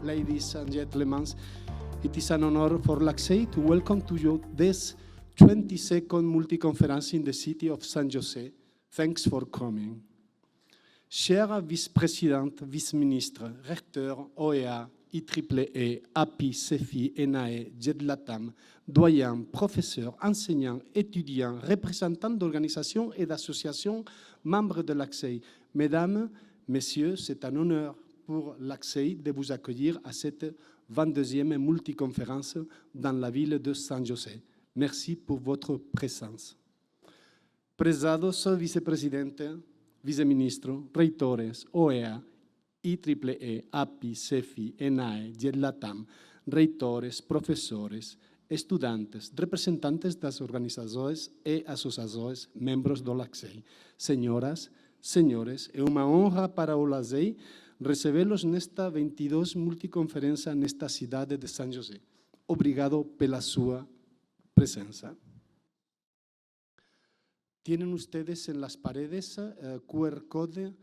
ladies and gentlemen, it is an honor for LACSEI to welcome to you this 22nd multi-conference in the city of San Jose. Thanks for coming. Chers vice-présidentes, vice-ministres, recteurs, OEA, IEEE, API, CEFI, ENAE, JET-LATAM, doyens, professeurs, enseignants, étudiants, représentants d'organisations et d'associations membres de l'ACSEI. Mesdames, Messieurs, c'est un honneur pour l'ACSEI de vous accueillir à cette 22e multiconférence dans la ville de San José. Merci pour votre présence. Prezados vicepresidente, viceministro, reitores, OEA, IEEE, API, CEFI, ENAE, JET-LATAM, reitores, professores, estudantes, representantes das organizações e associações membros do LACSEI. Senhoras, senhores, é uma honra para o LACSEI recebê-los nesta 22 multiconferência nesta cidade de San José. Obrigado pela sua presença. Tienen ustedes en las paredes QR code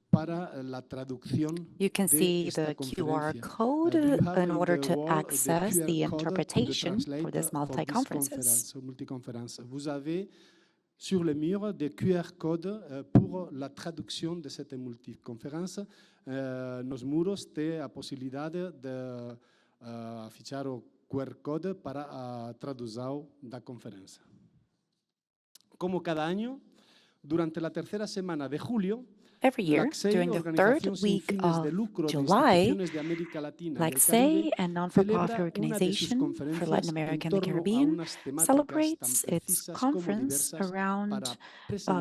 para la traducción. You can see the QR code in order to access the interpretation for this multi-conferences. Vous avez sur le mur des QR codes pour la traducción de cette multiconference. Nos muros têm a possibilidade de fichar o QR code para a tradução da conferência. Como cada año, durante la tercera semana de julio, every year, during the third week of July, LACSEI, a non-for-profit organization for Latin America and the Caribbean, celebrates its conference around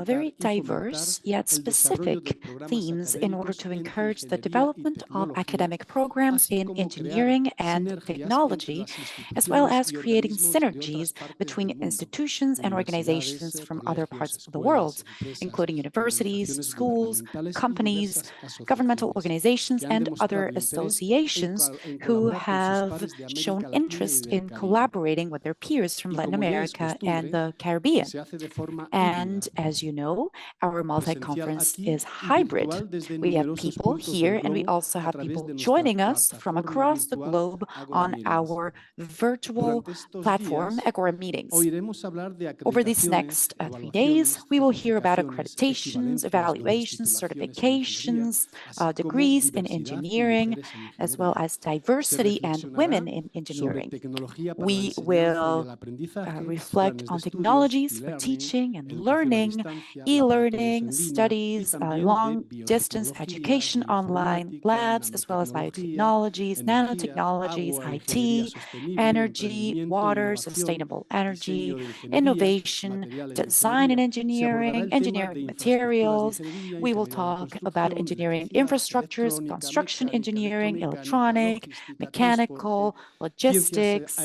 very diverse yet specific themes in order to encourage the development of academic programs in engineering and technology, as well as creating synergies between institutions and organizations from other parts of the world, including universities, schools, companies, governmental organizations, and other associations who have shown interest in collaborating with their peers from Latin America and the Caribbean. And as you know, our multi-conference is hybrid. We have people here, and we also have people joining us from across the globe on our virtual platform, Agora Meetings. Over these next 3 days, we will hear about accreditations, evaluations, certifications, degrees in engineering, as well as diversity and women in engineering. We will reflect on technologies for teaching and learning, e-learning, studies, long-distance education, online labs, as well as biotechnologies, nanotechnologies, IT, energy, water, sustainable energy, innovation, design and engineering, engineering materials. We will talk about engineering infrastructures, construction engineering, electronic, mechanical, logistics,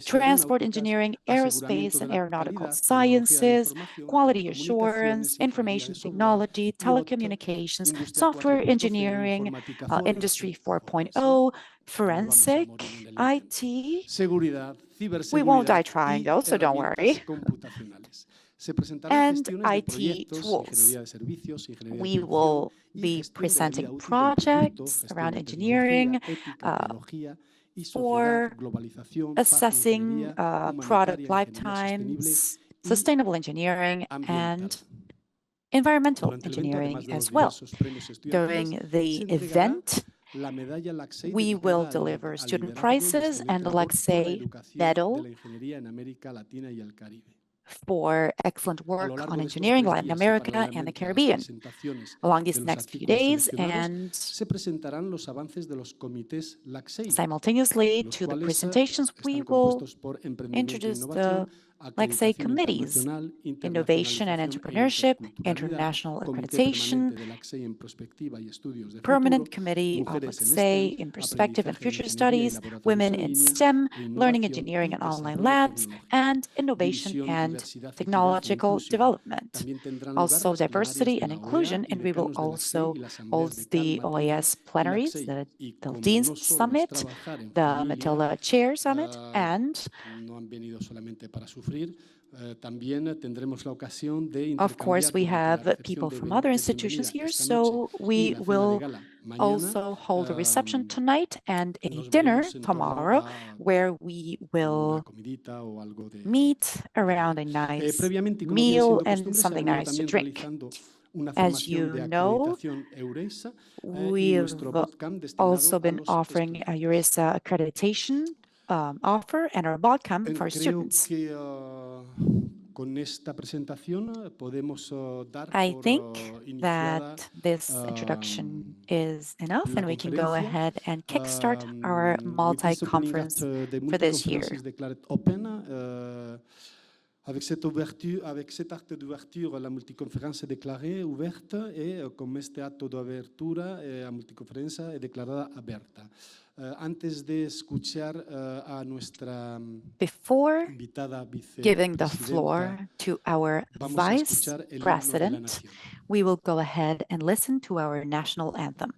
transport engineering, aerospace and aeronautical sciences, quality assurance, information technology, telecommunications, software engineering, Industry 4.0, forensic, IT. We won't die trying though, so don't worry. And IT tools. We will be presenting projects around engineering for assessing product lifetimes, sustainable engineering, and environmental engineering as well. During the event, we will deliver student prizes and the LACSEI medal for excellent work on engineering, Latin America and the Caribbean. Along these next few days, and simultaneously to the presentations, we will introduce the LACSEI committees: innovation and entrepreneurship, international accreditation, permanent committee of LACSEI in perspective and future studies, women in STEM, learning, engineering and online labs, and innovation and technological development. Also diversity and inclusion, and we will also hold the OAS plenaries, the Dean's Summit, the Matilda Chair Summit, and sufrir. También tendremos la ocasión de Of course, we intercambiar durante la have recepción people de from other bienvenida institutions here, esta noche so y we la cena de will gala mañana. also hold a reception tonight and a Nos dinner veremos en torno tomorrow, a where we una will comidita o algo de meet around a comer. nice Previamente, y como viene meal siendo and costumbre, se ha something venido nice to también drink. realizando una As formación you de know, acreditación EURESA y we've nuestro bootcamp destinado also a been los offering a estudiantes. EURESA accreditation offer and our bootcamp for Creo students. que con esta presentación podemos dar I por think iniciada that this introduction is enough, la and we can go conferencia. ahead and kickstart our With this opening act, multi-conference the for this year. multi-conference is declared open. Avec cet acte d'ouverture, la multiconferenza è déclarée ouverte et con este acto de apertura, la multiconferenza è declarada abierta. Antes de escuchar a nuestra Before invitada giving the vicepresidenta, floor to our vamos a vice escuchar el himno de la president, nación. we will go ahead and listen to our national anthem.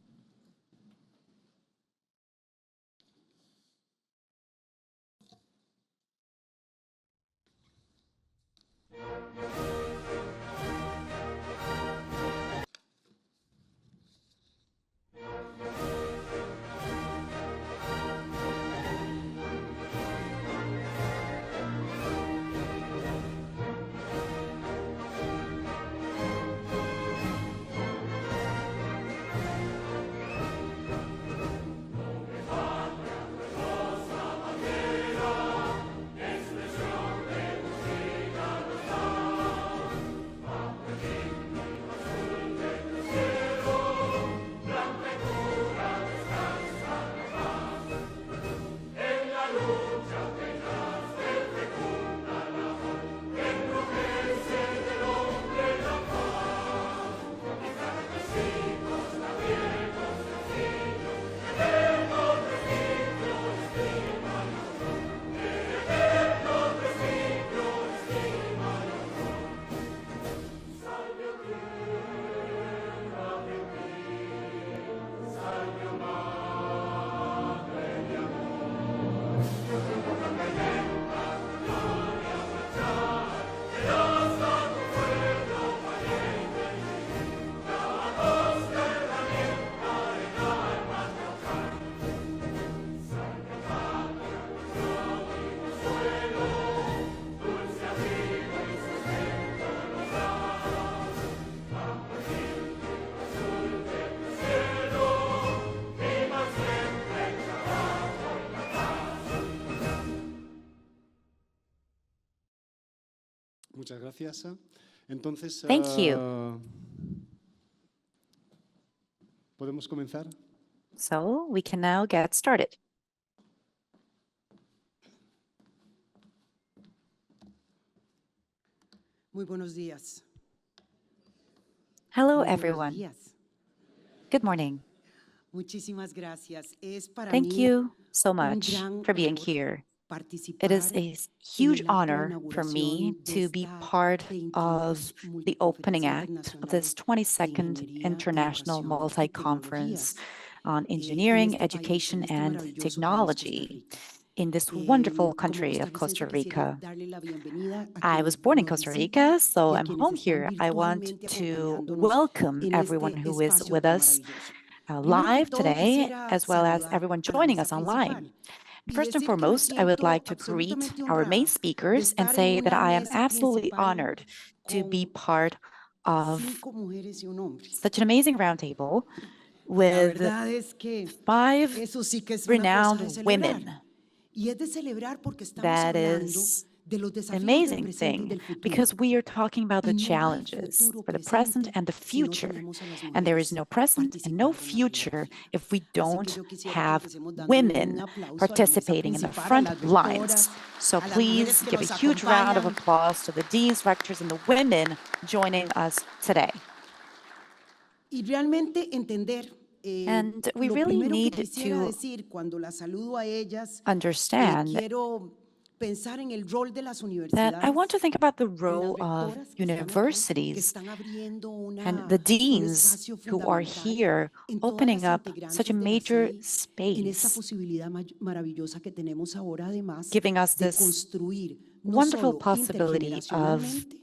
Muchas gracias. Entonces, Thank you. ¿podemos comenzar? So we can now get started. Muy buenos días. Hello, Muy buenos everyone. días. Good morning. Muchísimas gracias. Es para Thank mí you so un much gran for being honor here. participar It is a en huge el acto de honor for me inauguración de to be esta part of 22 the opening multiconferencia act of internacional this de 22nd ingeniería, International educación y Multi-Conference tecnologías on en Engineering, este país, en Education, este and maravilloso país, Costa Technology Rica. in this wonderful Como country of Costa costarricense quisiera Rica. darle la bienvenida a I was quienes born in nos Costa visitan Rica, so y a I'm quienes home están here. I want virtualmente to acompañándonos welcome en everyone este who is espacio with tan us maravilloso. Primero que live todo, today, quisiera as well as saludar everyone a la joining mesa us online. principal y First and decir que me foremost, I would siento like to greet absolutamente our main honrada de speakers and estar en say that una I am mesa absolutely principal honored to be con part of 5 mujeres y un hombre. such an amazing roundtable La with verdad es que 5 eso sí que es una cosa de renowned celebrar. women. Y es de celebrar porque estamos That hablando is de los an desafíos del amazing presente y thing del futuro. because we are talking about Y the no hay challenges futuro for the present presente and the si no future. tenemos a las And there is mujeres no present and no participando en la primera future fila. if we Así que don't yo quisiera que have empecemos dándole un women aplauso a la mesa participating in the principal, a front las lines. rectoras, So a las mujeres please que give a nos huge round of acompañan. applause to the deans, rectors, and the women joining us today. Y realmente entender And we lo really primero que need quisiera to decir cuando las saludo a ellas, understand quiero pensar en el rol de las that I universidades, want to think about the en las role of rectoras que están aquí, que universities están abriendo and the un deans espacio who are fundamental here en todas opening las up such a integrantes de la major CEI, en esta space, posibilidad maravillosa que tenemos ahora, además giving us de this construir no wonderful solo possibility of intergeneracionalmente,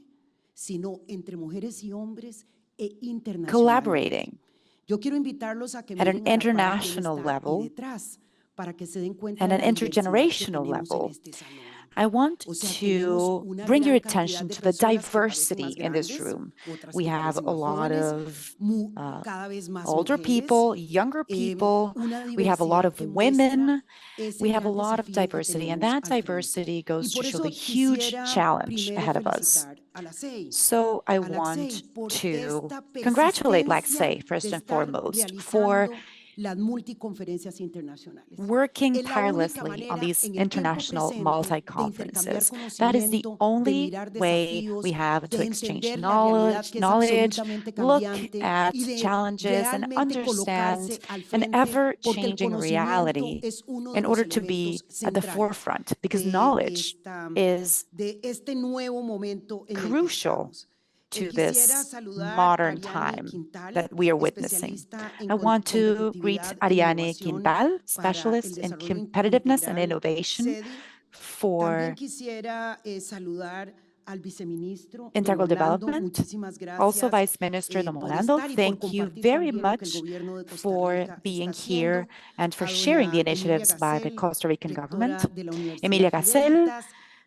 sino entre mujeres y hombres e internacionalmente. collaborating Yo quiero invitarlos a que at an miren a la par a quién international está ahí level detrás, para que se den cuenta and de an la diversidad que intergenerational tenemos en level. este salón. I want O sea, tenemos to una bring your gran cantidad attention de to the personas que parecen diversity más in this grandes, room. otras We que have parecen a más lot jóvenes, of cada vez más older mujeres, people, younger people. una We have a lot diversidad of que muestra women. ese We have a gran lot of desafío que diversity, and tenemos that al frente. diversity Y goes to por show the eso huge quisiera challenge primero ahead of us. felicitar a la CEI, So I a la CEI want por to esta congratulate persistencia Laxay, first de and estar foremost, for realizando las multiconferencias internacionales. working Es la única tirelessly on manera these en el tiempo international presente de intercambiar multi-conferences. That is the conocimiento, de only mirar way we desafíos, have to de exchange entender la realidad que es knowledge, absolutamente look cambiante at y de challenges, and realmente understand colocarse al an frente porque el ever-changing conocimiento reality es uno de in los order to be elementos at the centrales forefront, because de, knowledge is de este nuevo momento en el que crucial estamos. to Quisiera this saludar a modern Ariane time Quintal, that we are witnessing. especialista en I want to greet competitividad e Ariane innovación Quintal, para el specialist in desarrollo competitiveness and integral innovation SEDI. También for quisiera saludar al viceministro don integral Orlando. development. Muchísimas Also, gracias Vice Minister Don por Orlando, estar y por thank you compartir very también lo que el much gobierno de Costa for Rica being está here haciendo. and for A sharing the doña Emilia initiatives by the Gacel, Costa Rican government. rectora de la Universidad Emilia Gacel, Fidelitas,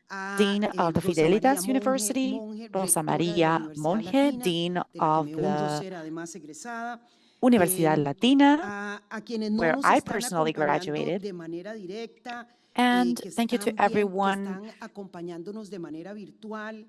a Dean of the Rosa María Fidelitas Monge, University, Rosa rectora de la María Universidad Monge, Latina, Dean de la que of me honro the ser además egresada, Universidad Latina, a quienes no where nos I están personally acompañando graduated. de manera directa, And que thank you to están que everyone están acompañándonos de manera virtual,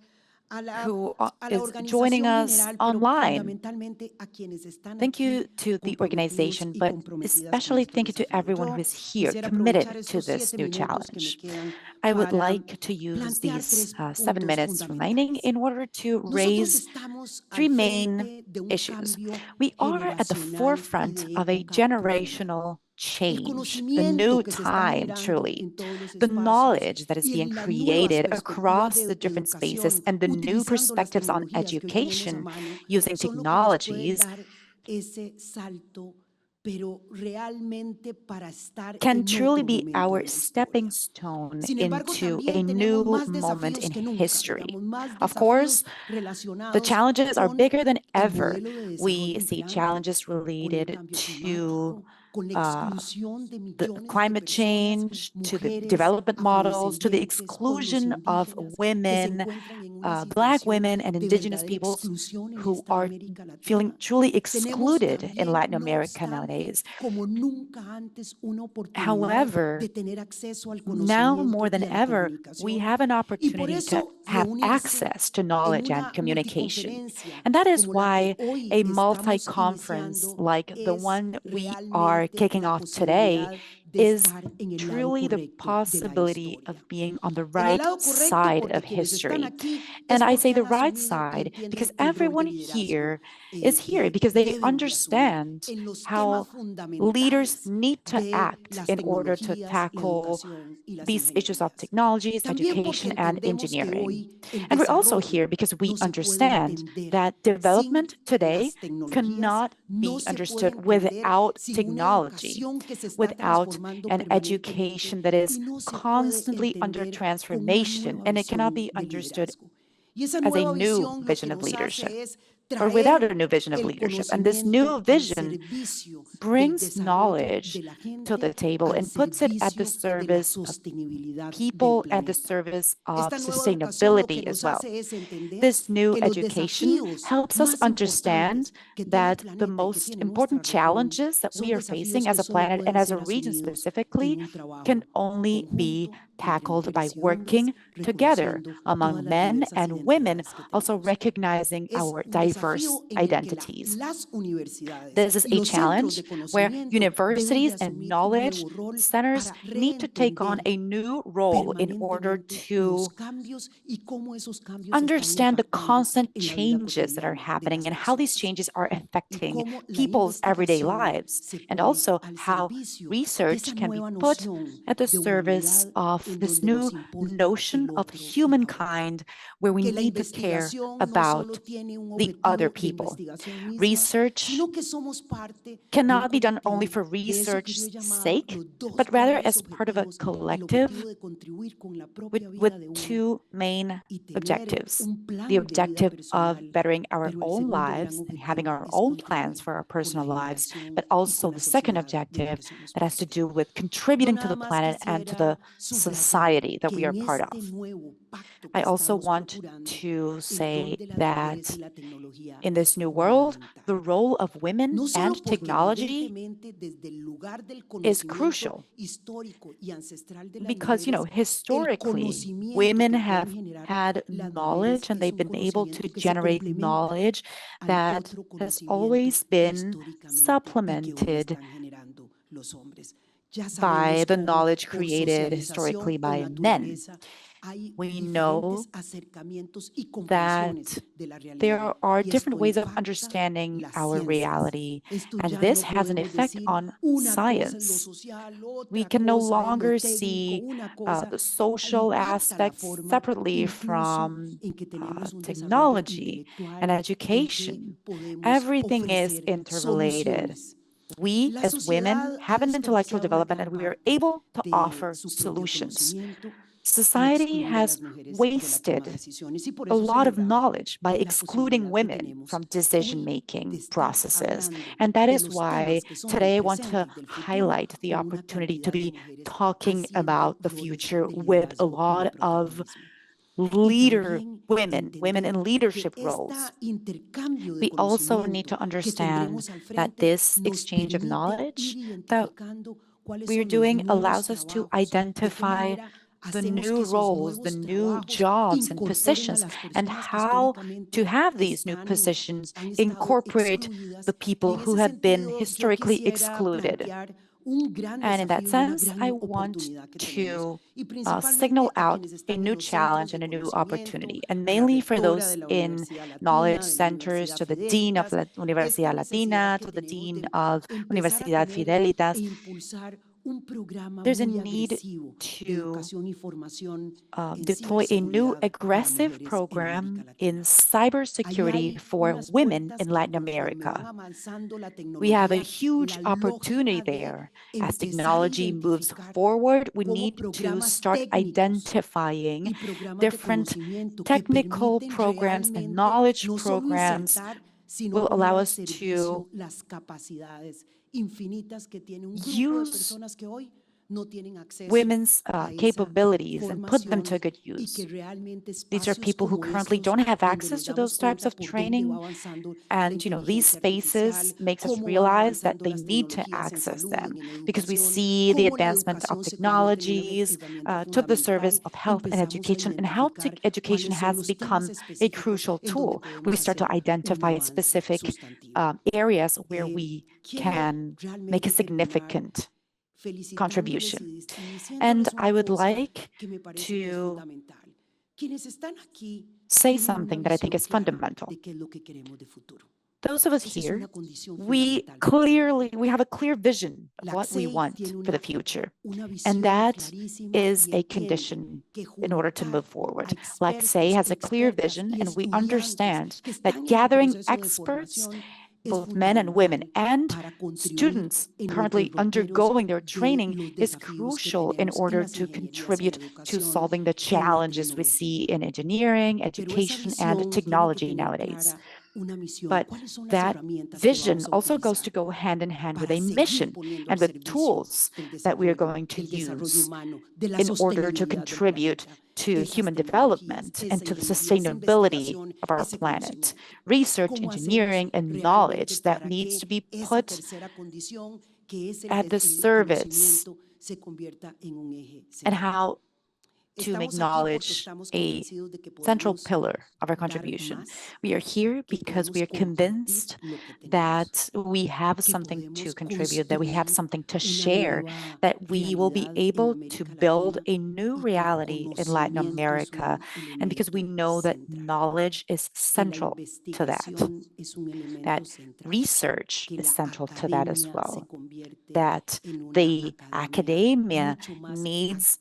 who a la is joining organización us general, pero online. fundamentalmente a quienes están Thank you aquí to the comprometidos organization, y but comprometidas con especially estos thank you to desafíos. everyone who Yo is here, quisiera aprovechar committed to estos this 7 new minutos que me challenge. quedan I would para like to use plantear these 3 7 puntos minutes remaining fundamentales. in order to Nosotros raise estamos al 3 main frente de un issues. cambio We are at the generacional y forefront de of a época profunda. generational El change, a conocimiento new que se está time, generando truly. en todos los The espacios knowledge that is y being las nuevas created perspectivas across de the different spaces educación, and the new utilizando las perspectives on tecnologías que hoy tenemos a education mano, using son lo que nos pueden technologies dar ese salto, pero realmente para estar can en truly otro be momento our de la stepping historia. stone Sin embargo, into a también tenemos new más moment desafíos in que nunca, history. digamos, más Of course, desafíos the relacionados challenges are con bigger than el ever. modelo de We desarrollo see imperante, challenges con el related cambio to climático, con la uh, exclusión de the millones de climate personas, change, to the mujeres, development models, to the afrodescendientes, pueblos exclusion of indígenas, que se women, encuentran en una Black situación women, and de indigenous verdadera peoples exclusión en who esta are América feeling Latina. truly Tenemos excluded in también, Latin no America obstante, nowadays. como nunca antes, una oportunidad However, de tener acceso al now more conocimiento than y a la ever, we comunicación. have an Y por opportunity to eso have reunirse access to en knowledge and una communication. multiconferencia And that is como la que why hoy a estamos multi-conference iniciando like the es one we are realmente kicking la off today posibilidad de is estar en el lado truly the correcto de la possibility historia. of being on the En el right lado correcto side porque of quienes están history. aquí And es I porque say han the right asumido y side because entienden el rol de everyone liderazgo here is here que because they deben de asumir understand en los temas how leaders fundamentales need to de act las in order to tecnologías, la tackle educación y las these issues of ingenierías. technologies, También porque education, and entendemos que engineering. hoy el And we're also desarrollo here because we no se puede understand entender that sin development today las tecnologías, cannot no be se puede understood entender without sin una technology, educación que se está without transformando an permanentemente education that y is no se puede constantly under entender con una transformation, nueva and it cannot visión be de understood liderazgo. Y esa as a nueva new visión lo que vision of nos leadership hace es or without traer a new vision of el leadership. And this new conocimiento al vision servicio del brings desarrollo knowledge de la to gente, the table al and puts it at the servicio de la service of sostenibilidad del people, at the planeta. service of Esta nueva educación lo que sustainability as nos well. hace es entender This new que los education desafíos helps us más understand importantes que tiene el that the planeta y que most tiene nuestra important región challenges that son we are desafíos facing que as a solo planet and pueden as a ser region asumidos en specifically un trabajo can only be conjunto entre tackled by mujeres y hombres, working together reconociendo todas among las men diversas and women, identidades que also tenemos. recognizing Es our un diverse desafío en el que identities. las universidades This is y a los centros challenge de where conocimiento deben de universities and asumir un knowledge nuevo rol centers para need to take on reentender a new role in order permanentemente los to cambios y cómo esos cambios están understand the impactando constant en la vida changes that are cotidiana de happening las and how these personas changes are y affecting cómo la people's everyday investigación lives, se and pone also al how servicio de esa research can be nueva put noción at the de service humanidad of this new notion of humankind where we need to care about the other people. Research cannot be done only for research's sake, but rather as part of a collective with two main objectives. The objective of bettering our own lives and having our own plans for our personal lives, but also the second objective that has to do with contributing to the planet and to the society that we are part of. I also want to say that in this new world, the role of women and technology is crucial because, historically, women have had knowledge and they've been able to generate knowledge that has always been supplemented by the knowledge created historically by men. We know that there are different ways of understanding our reality, and this has an effect on science. We can no longer see the social aspects separately from technology and education. Everything is interrelated. We as women have an intellectual development and we are able to offer solutions. Society has wasted a lot of knowledge by excluding women from decision-making processes. And that is why today I want to highlight the opportunity to be talking about the future with a lot of women in leadership roles. We also need to understand that this exchange of knowledge that we are doing allows us to identify the new roles, the new jobs and positions, and how to have these new positions incorporate the people who have been historically excluded. And in that sense, I want to signal out a new challenge and a new opportunity, and mainly for those in knowledge centers, to the dean of the Universidad Latina, to the dean of Universidad Fidelitas. There's a need to deploy a new aggressive program in cybersecurity for women in Latin America. We have a huge opportunity there. As technology moves forward, we need to start identifying different technical programs and knowledge programs will allow us to use women's capabilities and put them to good use. These are people who currently don't have access to those types of training. And, these spaces makes us realize that they need to access them because we see the advancement of technologies to the service of health and education, and how education has become a crucial tool. We start to identify specific areas where we can make a significant contribution. And I would like to say something that I think is fundamental. Those of us here, we have a clear vision of what we want for the future. And that is a condition in order to move forward. Laxay has a clear vision, and we understand that gathering experts, both men and women, and students currently undergoing their training is crucial in order to contribute to solving the challenges we see in engineering, education, and technology nowadays. But that vision also goes to go hand in hand with a mission and with tools that we are going to use in order to contribute to human development and to the sustainability of our planet. Research, engineering, and knowledge that needs to be put at the service, and how to make knowledge a central pillar of our contribution. We are here because we are convinced that we have something to contribute, that we have something to share, that we will be able to build a new reality in Latin America, and because we know that knowledge is central to that research is central to that as well, that the academia needs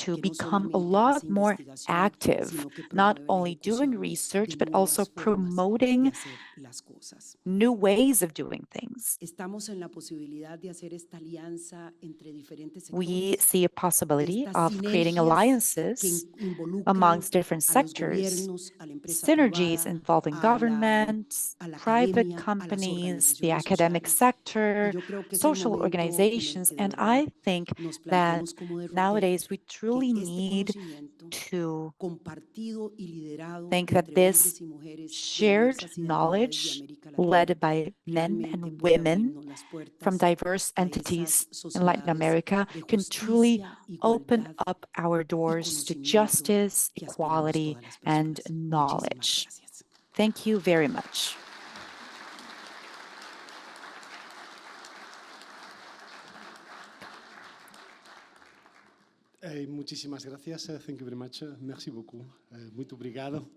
to que no become a solamente lot hace more investigación, active, sino que not promueve la only doing ejecución research, de but also nuevas formas de promoting hacer las cosas. new ways of doing things. Estamos en la posibilidad de hacer esta alianza entre diferentes We sectores, see a possibility estas of creating sinergias que alliances involucran amongst different a los sectors, gobiernos, a la empresa synergies privada, involving governments, a la private academia, a las companies, the organizaciones academic sociales. Y sector, yo creo que es el social momento en el organizations. que de And verdad I think nos that planteemos como derroter nowadays we que truly este need conocimiento to compartido y liderado think that entre this hombres y mujeres de shared diversas identidades de knowledge América Latina led by men realmente and puede women abrirnos las from puertas diverse a esas entities in Latin sociedades America de can truly justicia, open igualdad up our y doors to conocimiento justice, que aspiramos equality, todas las and personas. Muchísimas knowledge. gracias. Thank you very much. Muchísimas gracias. Thank you very much. Merci beaucoup. Muito obrigado.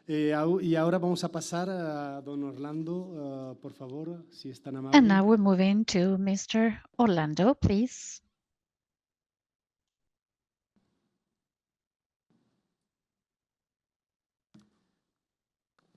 Y ahora vamos a pasar a don Orlando, por favor, si es tan amable. And now we're moving to Mr. Orlando, please.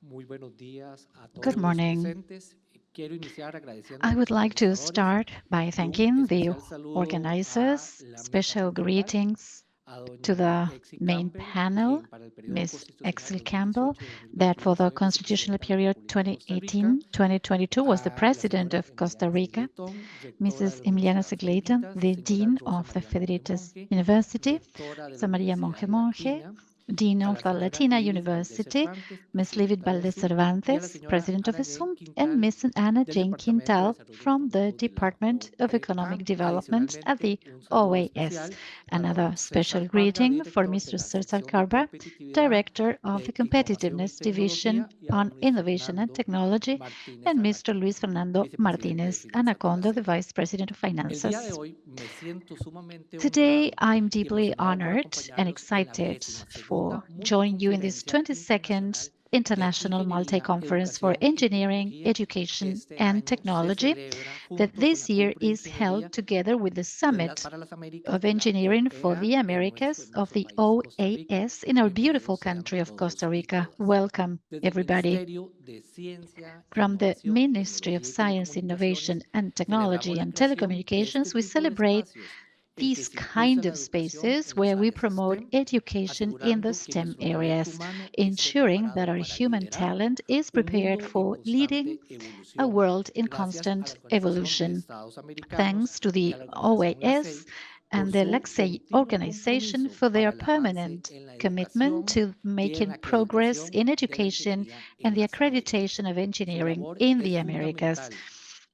Muy buenos días a todos Good los morning. presentes. Quiero iniciar agradeciendo a I would los like to organizadores start by y un thanking the especial saludo a organizers. la mesa Special principal, greetings a to doña the Exi main Campbell, panel, quien para el periodo Ms. constitucional Exil Campbell, 2018-2021 that for the fue constitutional vicepresidenta de la period República de Costa Rica, 2018-2022 was the a la president señora of Costa Emiliana Rica, Segleitón, rectora de Mrs. la Emiliana Universidad Segleita, Federitas, the señora Dean Rosa of the María Monje Federitas Monje, University, rectora de la Rosa María Universidad Monje Monje, Latina, Dean a of la the señora Latina Livis Valdés University, Cervantes, Ms. Livid presidenta de Valdez SUM, y a la Cervantes, señora president of Ana Jane ASUM, and Quintal Ms. Anna del Jane Departamento de Quintal Desarrollo from the Económico de la Department of OEA. Economic Development at Adicionalmente, the un saludo OAS. especial para Another don César special Carga, greeting for director de Mr. la Cesar sección de Carba, competitividad Director of the Innovación y Competitiveness Division Tecnología, y a on don Luis Innovation and Fernando Technology, Martínez and Mr. Anaconda, Luis Fernando vicepresidente de Martinez Finanzas de la Anaconda, the SED. Vice President of El día de Finances. hoy me siento sumamente Today, honrado I'm y deeply emocionado por honored and acompañarlos en la excited 22ª for joining you in this Multiconferencia 22nd Internacional de International Ingeniería, Multi-Conference for Educación y Engineering, Tecnología, que Education, este and año se Technology celebra that junto con this la year Cumbre de is held Ingeniería together with the Summit para las Américas of de la Engineering for OEA the en nuestro Americas of hermoso the país, Costa Rica. OAS in our beautiful Bienvenidos sean country of Costa todos y Rica. todas. Welcome, Desde el everybody. Ministerio de Ciencia, From the Innovación, Ministry of Tecnología y Science, Innovation, Telecomunicaciones, and Technology celebramos la and creación de este Telecommunications, we tipo de celebrate espacios en que these se impulsa kind la of educación spaces en las where we áreas promote STEM, education in the asegurando que STEM nuestro talento areas, humano esté ensuring that preparado our para human liderar talent is un prepared mundo en for leading constante a evolución, world in gracias a la constant Organización de evolution. Estados Americanos Thanks to y the a la organización OAS LACEI por and the su Lexei continuo organization compromiso for their para el avance permanent en la commitment educación to y en making la progress acreditación in de la education ingeniería and en the las Américas. accreditation of Su engineering labor in es the Americas. fundamental.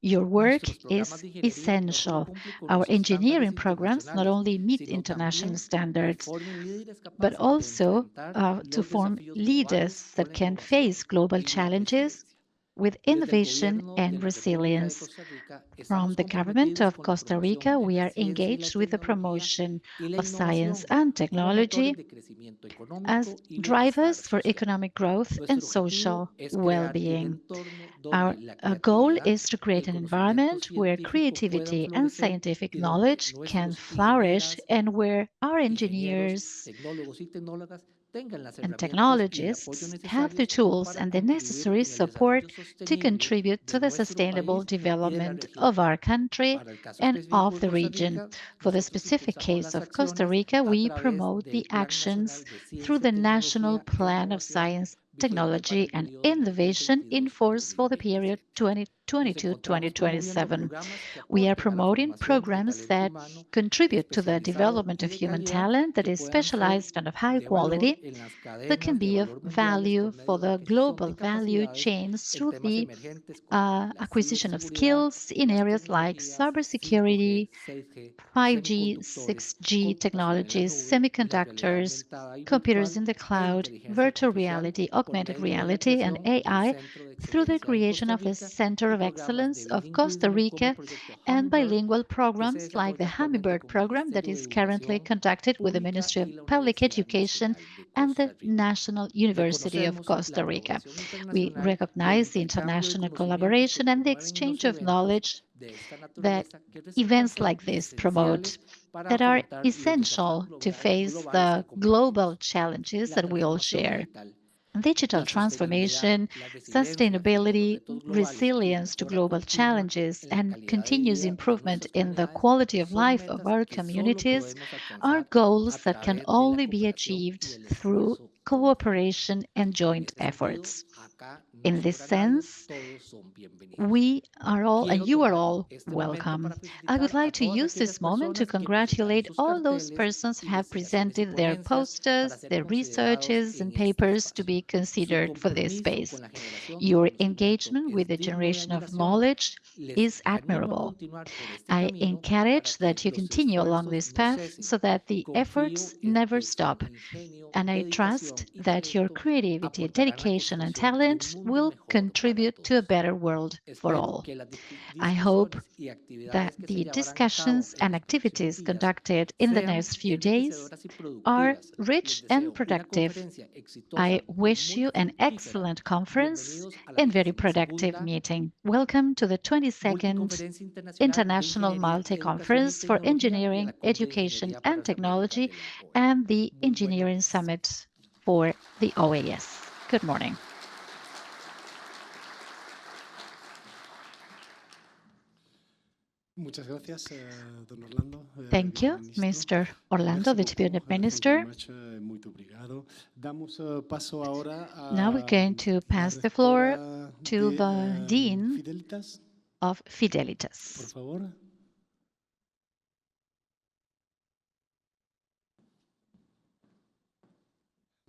Your work Nuestros programas is de ingeniería no solo essential. cumplen con Our los estándares engineering programs not internacionales, only meet sino international también que standards, formen líderes but capaces de also enfrentar to los form desafíos globales leaders con that la can face innovación global y la challenges resiliencia. with Desde el innovation gobierno de and la República de resilience. Costa Rica From estamos the government comprometidos of con la Costa promoción Rica, de we la are ciencia y la engaged with the tecnología promotion y la of science innovación and como motores technology de crecimiento as económico y bienestar drivers for social. economic growth and Nuestro social objetivo es crear un well-being. entorno Our donde la goal creatividad is to y create el an conocimiento environment where científico puedan creativity and florecer scientific y donde knowledge can nuestros flourish, ingenieras, and where our ingenieros, engineers tecnólogos y tecnólogas tengan las and herramientas y el apoyo technologists have the necesarios tools para and the contribuir necessary en el support desarrollo to sostenible contribute to de the nuestro sustainable país y de la development región. of our country Para el caso and específico of de the Costa region. Rica, For the nosotros specific impulsamos case las of Costa acciones Rica, a we través promote the del Plan actions Nacional de through Ciencia, the National Tecnología e Plan of Innovación Science, vigente para Technology, el and periodo Innovation in force for the period 2022-2027. Nos encontramos promoviendo 2022-2027. programas que We are aporten a la promoting formación de programs talento that humano contribute to the especializado development y of de human calidad talent that que is puedan ser specialized and of high de valor quality, en las that can cadenas de be of valor mundiales value por for medio de la the adquisición global de value capacidades chains en through temas the emergentes como la acquisition of ciberseguridad, skills in las areas like tecnologías 5G, cybersecurity, 6G, 5G, semiconductores, 6G computación en la technologies, nube y la realidad semiconductors, aumentada y computers virtual in the e cloud, inteligencia virtual artificial reality, por augmented medio de la reality, and creación del AI Centro de through the Excelencia en creation Costa of the Rica Center y of programas de Excellence of Costa bilingüismo como el Rica proyecto and Hummingbird bilingual que se programs like the desarrolla actualmente Hummingbird con el program that Ministerio de is currently Educación conducted with the Pública Ministry of y la Public Universidad Education Nacional de and the Costa Rica. National University of Reconocemos la Costa Rica. colaboración We internacional y el recognize the intercambio de international conocimientos que collaboration and the promueven los exchange of eventos knowledge de esta that naturaleza que resultan events ser like this promote. esenciales that are essential to face the global challenges that we all share. Digital transformation, sustainability, resilience to global challenges, and continuous improvement in the quality of life of our communities are goals that can only be achieved through cooperation and joint efforts. In this sense, we are all, and you are all, welcome. I would like to use this moment to congratulate all those persons who have presented their posters, their researches, and papers to be considered for this space. Your engagement with the generation of knowledge is admirable. I encourage that you continue along this path so that the efforts never stop. And I trust that your creativity, dedication, and talent will contribute to a better world for all. I hope that the discussions and activities conducted in the next few days are rich and productive. I wish you an excellent conference and very productive meeting. Welcome to the 22nd International Multi-Conference for Engineering, Education and Technology and the Engineering Summit for the OAS. Good morning. Muchas gracias, don Orlando. Thank you, Mr. Orlando, the Deputy Minister. Now we're going to pass the floor to the Dean of Fidelitas. Por favor.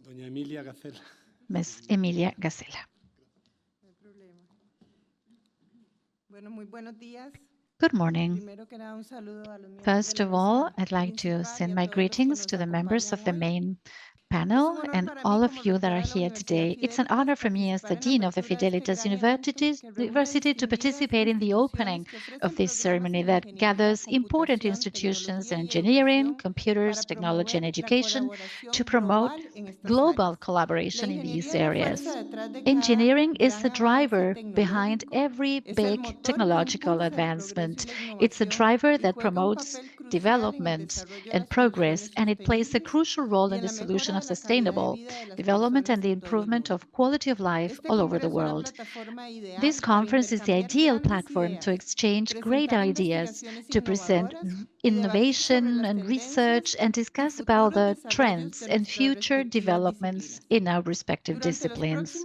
Doña Emilia Gacela. Ms. Emilia Gacela. Bueno, muy buenos días. Good morning. First of all, I'd like to send my greetings to the members of the main panel and all of you that are here today. It's an honor for me as the Dean of the Fidelitas University to participate in the opening of this ceremony that gathers important institutions in engineering, computers, technology, and education to promote global collaboration in these areas. Engineering is the driver behind every big technological advancement. It's a driver that promotes development and progress, and it plays a crucial role in the solution of sustainable development and the improvement of quality of life all over the world. This conference is the ideal platform to exchange great ideas, to present innovation and research, and discuss about the trends and future developments in our respective disciplines.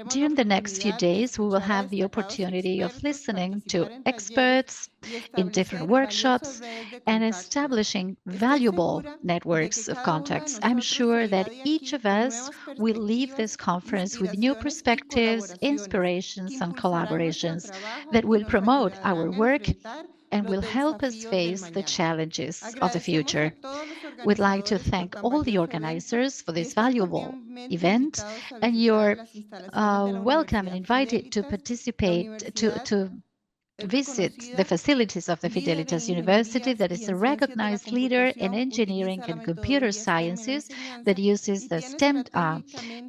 During the next few days, we will have the opportunity of listening to experts in different workshops and establishing valuable networks of contacts. I'm sure that each of us will leave this conference with new perspectives, inspirations, and collaborations that will promote our work and will help us face the challenges of the future. We'd like to thank all the organizers for this valuable event, and you're welcome and invited to participate, to visit the facilities of the Fidelitas University, that is a recognized leader in engineering and computer sciences that uses the STEM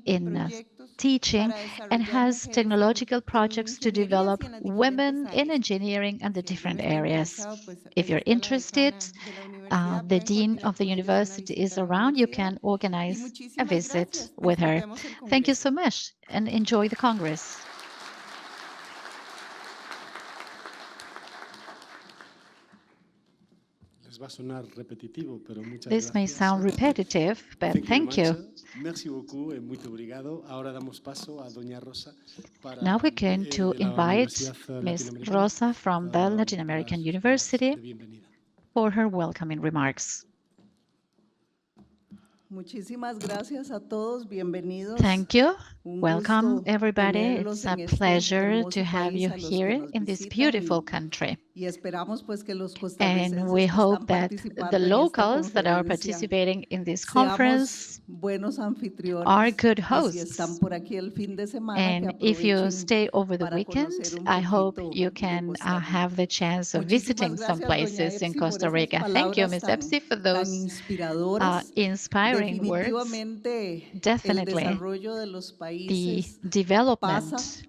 in teaching and has technological projects to develop women in engineering and the different areas. If you're interested, the Dean of the University is around. You can organize a visit with her. Thank you so much and enjoy the Congress. This may sound repetitive, but thank you. Now we're going to invite Ms. Rosa from the Latin American University for her welcoming remarks. Muchísimas gracias a todos. Bienvenidos. Thank you. Welcome, everybody. It's a pleasure to have you here in this beautiful country. And we hope that the locals that are participating in this conference are good hosts. And if you stay over the weekend, I hope you can have the chance of visiting some places in Costa Rica. Thank you, Ms. Epsi, for those inspiring words. Definitely, the development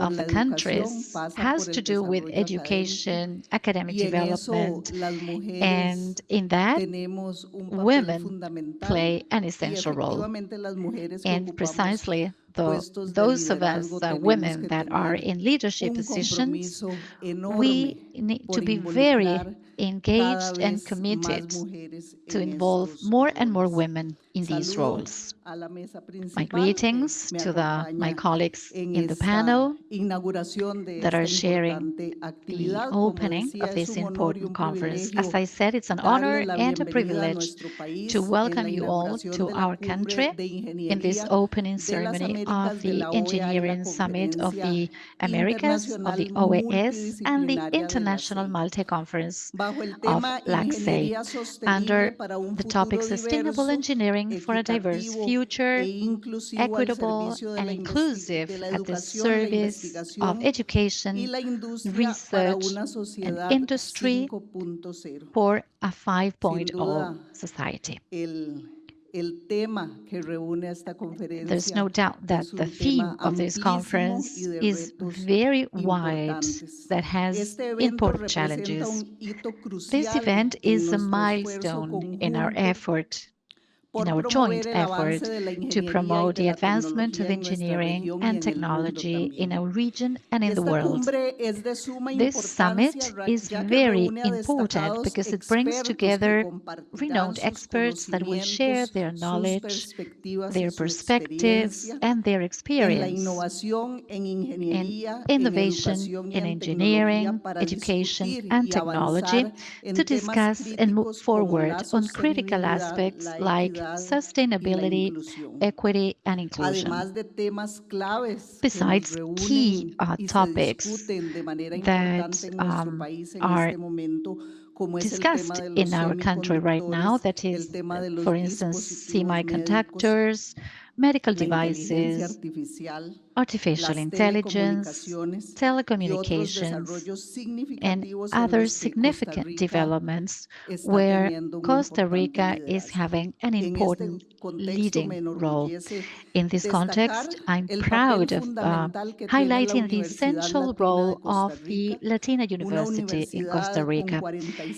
of the la educación, countries pasa has por to el do with desarrollo académico education, academic y en eso development, las mujeres and in that, tenemos un papel women fundamental play an y essential role. efectivamente las mujeres que And ocupamos precisely puestos de those of us, liderazgo tenemos women que that are tener in leadership un positions, compromiso enorme we need to por be very involucrar cada engaged and vez más committed mujeres to en involve estos more and more roles. women in these Saludo roles. a la mesa My principal que greetings me to my acompaña colleagues en in the esta panel inauguración de that are esta sharing importante the actividad. Como opening of decía, es this un honor y important un conference. As privilegio I said, it's an darle honor la and a bienvenida a privilege nuestro to país en welcome la you all inauguración to de la our Cumbre country de in this Ingeniería opening de las ceremony of Américas de the la OEA y la Engineering Summit of Conferencia the Americas, of the Internacional OAS, and the Multidisciplinaria de la International CEI. Multi-Conference Bajo el of tema LACSE, Ingeniería Sostenible under para un the topic futuro Sustainable diverso, Engineering for a Diverse equitativo Future, e inclusivo al equitable servicio de and de inclusive la at the educación, la service of investigación y education, la industria para research, una and sociedad industry 5.0. for a Sin 5.0 duda, society. el tema que reúne a esta There's conferencia no doubt that es the un tema theme of this amplísimo y conference de is retos very wide, importantes. that has Este evento important representa challenges. un hito This crucial event en is a nuestro esfuerzo milestone in our conjunto effort, in por our joint promover el avance effort de la to ingeniería y promote de the la advancement of tecnología en nuestra engineering región y and en el mundo technology in también. our region and in the Esta world. cumbre es de suma This importancia summit is ya que very reúne a important destacados because it brings expertos que together compartirán renowned sus experts that will share conocimientos, their sus knowledge, perspectivas y their su perspectives, experiencia and their en la experience innovación, en in ingeniería, en innovation, educación y in en tecnología engineering, para education, discutir and y technology avanzar to en temas discuss and move críticos como forward la on critical sostenibilidad, aspects la like equidad y la sustainability, inclusión. equity, and inclusion. Además de temas claves que nos Besides key reúnen y se topics discuten de manera that importante en nuestro país en are este momento, como es el tema discussed de los in our country right now, semiconductores, that el is, tema de for los instance, dispositivos médicos, semiconductors, medical la inteligencia devices, artificial, artificial las intelligence, telecomunicaciones y otros telecommunications, desarrollos and significativos en other los que Costa significant Rica developments está where teniendo un Costa importante Rica is liderazgo. having an En este important contexto me leading role. enorgullece In this destacar context, I'm el papel proud of fundamental que tiene la highlighting the Universidad essential Latina de role Costa of the Rica, Latina una University in Costa universidad con Rica.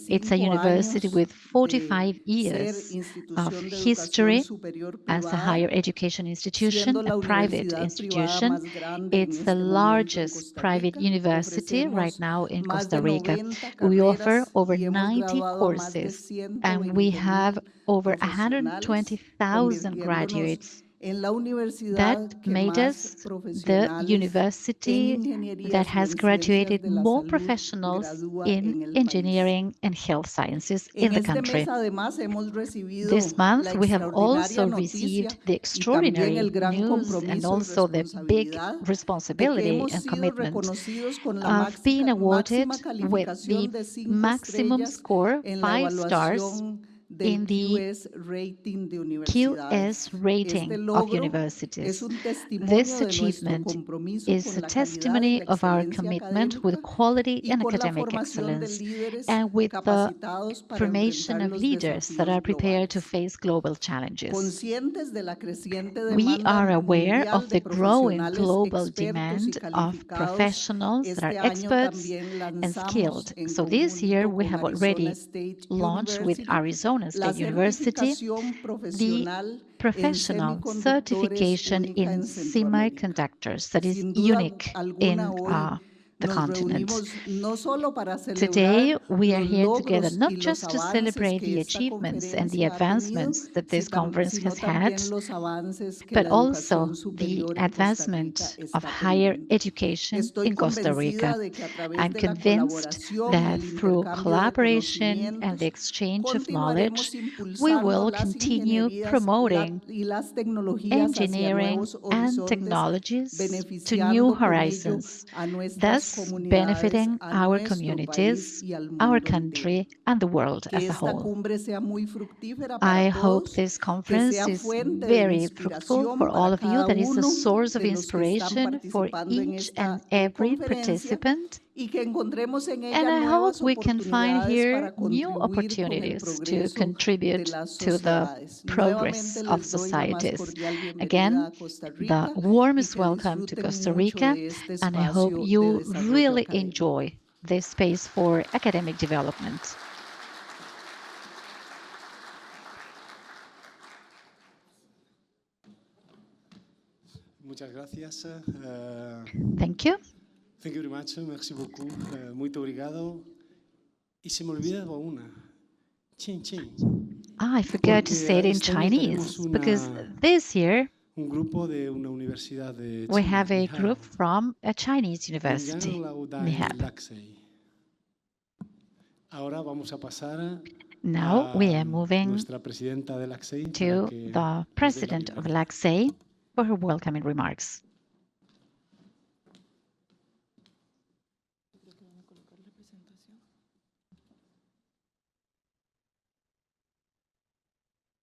It's a 45 university años with de 45 ser years of institución de educación history superior as a privada, higher education institution, siendo a la private universidad privada institution. más grande en It's the este momento en largest Costa private Rica. university right Ofrecemos now in más Costa de Rica. 90 We offer carreras over y hemos 90 graduado a más de courses, and we 120 have mil over profesionales, 120,000 convirtiéndonos graduates. en la That universidad que made más us the profesionales en university that ingenierías y has en ciencias graduated de la more salud professionals gradúa in en el país. engineering and health sciences in En the este mes, country. además, hemos recibido This month, la we have extraordinaria also noticia received the y también el extraordinary gran news and compromiso y also the big responsabilidad de que responsibility hemos and sido commitment reconocidos con la of being awarded máxima with the calificación de 5 maximum estrellas score, en la 5 stars, evaluación del in the QS Rating de QS universidades. Este rating of logro es universities. un testimonio This de nuestro achievement compromiso is con a la calidad y testimony la of our excelencia commitment with académica quality y and con la academic formación de excellence líderes and with the capacitados para formation enfrentar of los leaders that are desafíos prepared to globales. face global challenges. Conscientes de la creciente We demanda are aware mundial of de the growing profesionales global expertos y demand of calificados, professionals that are este año experts también and lanzamos skilled. en So this year conjunto we con have Arizona already State launched with University Arizona la State University certificación the profesional en professional semiconductores certification única in en Centroamérica. semiconductors that is Sin duda unique alguna, in hoy the nos continent. reunimos no solo para Today, celebrar we are los here together logros y not los just to avances celebrate que the esta achievements and the conferencia ha tenido, advancements that this conference sino has had, también los avances que but la also educación the superior en Costa Rica advancement of está higher teniendo. education Estoy in Costa Rica. convencida de que a través I'm de la convinced colaboración y that el through intercambio de collaboration and the conocimientos, exchange of knowledge, continuaremos we impulsando will las continue ingenierías promoting y las tecnologías hacia engineering nuevos and horizontes, technologies to new beneficiando con ello horizons, a nuestras thus comunidades, benefiting a our nuestro país communities, y al our mundo entero. country, and the world Que as a esta whole. cumbre sea muy fructífera para I hope todos, this que conference sea is fuente de very fruitful for inspiración all para of you, cada that is a uno source of de los que están inspiration for participando en each and esta every conferencia participant y que encontremos en And ella I hope nuevas we can find oportunidades here para new contribuir con el opportunities to progreso de contribute las to the sociedades. progress Nuevamente of les doy la más societies. cordial bienvenida Again, a Costa the Rica y warmest que welcome to disfruten Costa mucho Rica, de este and I hope espacio de you desarrollo really académico. enjoy this space for academic development. Muchas gracias. Thank you. Thank you very much. Merci beaucoup. Muito obrigado. Y se me olvida una. Chin, chin. I forgot to say it in Este año tenemos Chinese because this year un grupo de una universidad de we China, have a Ni Hao, group from a Chinese university, Lao Dai NIHAP. Laksei. Ahora vamos a pasar Now we a are moving nuestra presidenta de Laksei para to que the nos dé la president of bienvenida. Laksei for her welcoming remarks.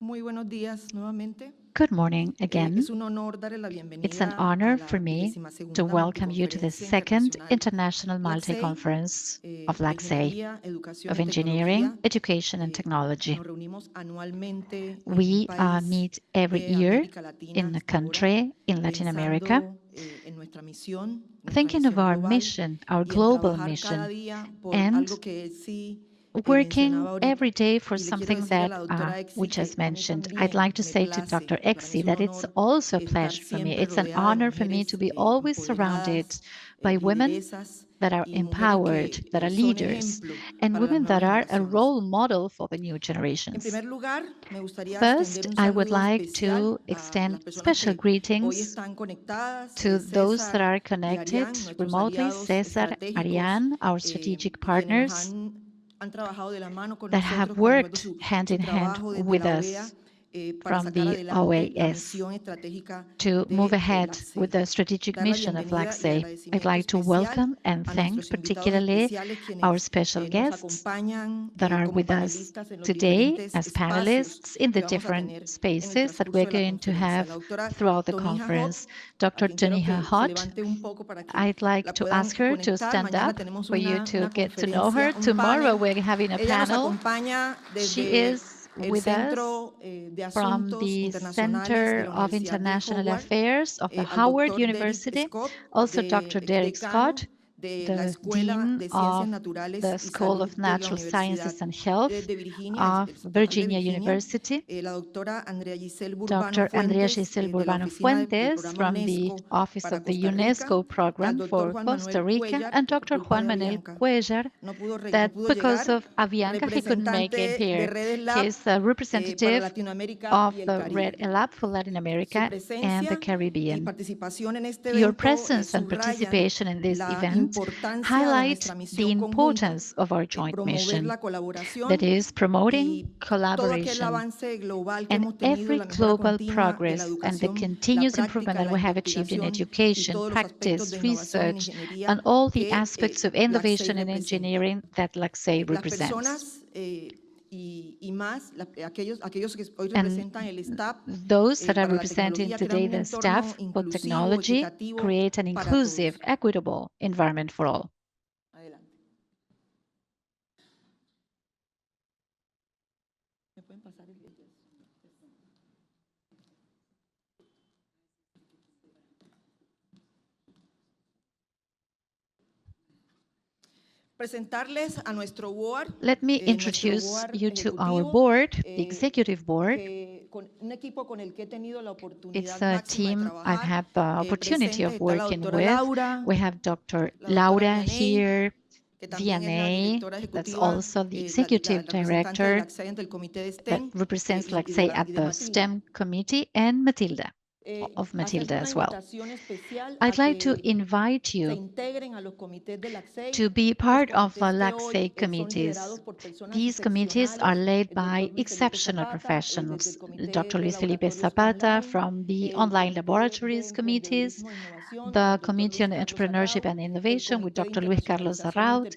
Muy buenos días nuevamente. Good morning again. Es un honor darle la bienvenida It's an a honor la for me 22ª to welcome you to the second International Laksei, Multi-Conference of de Laksei Ingeniería, Educación of y Engineering, Tecnología. Education and Technology. Nos reunimos anualmente en un We país meet every de year América Latina in a hasta ahora, country in Latin America, pensando en nuestra misión thinking of our global mission, our y en global trabajar cada mission, día por and algo que sí working mencionaba ahorita. every day for Y le quiero something decir a that la doctora we Exi just que a mí mentioned. I'd también like to me say to place, Dr. para mí Exi es un that it's honor also a estar pleasure for me. siempre It's an rodeada de honor for me to mujeres be always surrounded empoderadas, by women lideresas that are y mujeres empowered, que that are son leaders, ejemplo and para las women that nuevas are a generaciones. role model for the new En generations. primer lugar, me gustaría First, extender un I would saludo like especial to a las extend personas special que hoy greetings están conectadas, to those that César are y connected Arián, nuestros remotely, aliados Cesar, estratégicos, Ariane, our strategic quienes nos partners han trabajado de la mano con that have nosotros, por supuesto, worked hand su in hand trabajo desde with la OEA us para from sacar the adelante la OAS misión estratégica to move de ahead with LACSE. the strategic Dar la mission of bienvenida y LACSE. I'd agradecimiento like to especial welcome and a thank nuestros invitados particularly especiales our quienes special nos guests acompañan that are como with us panelistas en los today diferentes as espacios panelists in the que vamos a different tener en el spaces that transcurso we're de la going to conferencia. La have doctora throughout the Tonija Hot, conference. a Dr. quien quiero Toniha que se Hot, levante un poco para que I'd like la to puedan ask her to conectar. stand Mañana up tenemos for you to una get to know her. conferencia, un Tomorrow panel. we're having a Ella nos panel. acompaña She desde is el with us Centro de from Asuntos the Internacionales de Center la of Universidad de International Howard, Affairs of the al Howard doctor Derek University, Scott, also Dr. Derek decano Scott, de la the Escuela Dean de Ciencias of Naturales the y School Salud of de la Natural Universidad Sciences and Health de Virginia, of el estatal de Virginia Virginia, University, la doctora Andrea Giselle Burbano Dr. Andrea Fuentes, Giselle de la Burbano Oficina del Fuentes Programa from the UNESCO Office para of the Costa Rica, UNESCO y al program doctor for Juan Costa Manuel Rica, Cuellar, and que por Dr. culpa Juan de Manuel Avianca Cuellar, no that pudo because llegar, of Avianca, he couldn't make it representante de here. Redes Lab He's a para representative Latinoamérica of y el the Caribe. Red Lab for Latin Su America and the presencia y Caribbean. participación en este Your evento presence and subrayan participation in this la event importancia de highlight nuestra the misión conjunta, importance of our joint promover mission, la that colaboración is promoting y todo aquel collaboration avance global que and hemos tenido, every la mejora global continua de la progress and the educación, la continuous improvement práctica, that la we have achieved in investigación y education, todos los aspectos de practice, innovación en research, ingeniería and all the que aspects of LACSEI innovation and representa. engineering that LACSEI Las represents. personas y más, aquellos que hoy And representan el staff those that are para la representing tecnología, crean today un the entorno staff for inclusivo, technology equitativo create an para inclusive, todos. equitable environment for all. Adelante. ¿Me pueden pasar el video? Presentarles a nuestro board. Let me Nuestro introduce board you to our ejecutivo, board, the executive board. un equipo con el que he tenido la oportunidad It's a máxima de team I've trabajar. had the opportunity Presente of está la working doctora with. Laura, We have Dr. la doctora Laura Vianey, here, que también es la VNA, directora that's ejecutiva, also the la executive representante de director LACSEI ante el comité de that STEM represents, like y say, at de the Matilda. STEM committee, and Matilda, of Hacer Matilda una as well. invitación especial I'd a like to que invite se you integren a los comités de LACSEI. to be Estos part of the comités que LACSEI hoy son committees. liderados por personas These committees are excepcionales, led el by doctor Luis Felipe exceptional Zapata, desde professionals. el comité Dr. de Luis Felipe laboratorios Zapata online, from the el online comité de laboratories committees, emprendedurismo e innovación, the con el doctor Committee Luis on Carlos Entrepreneurship Arrau, and el Innovation with comité de Dr. Luis Carlos internacionalización e Arraud,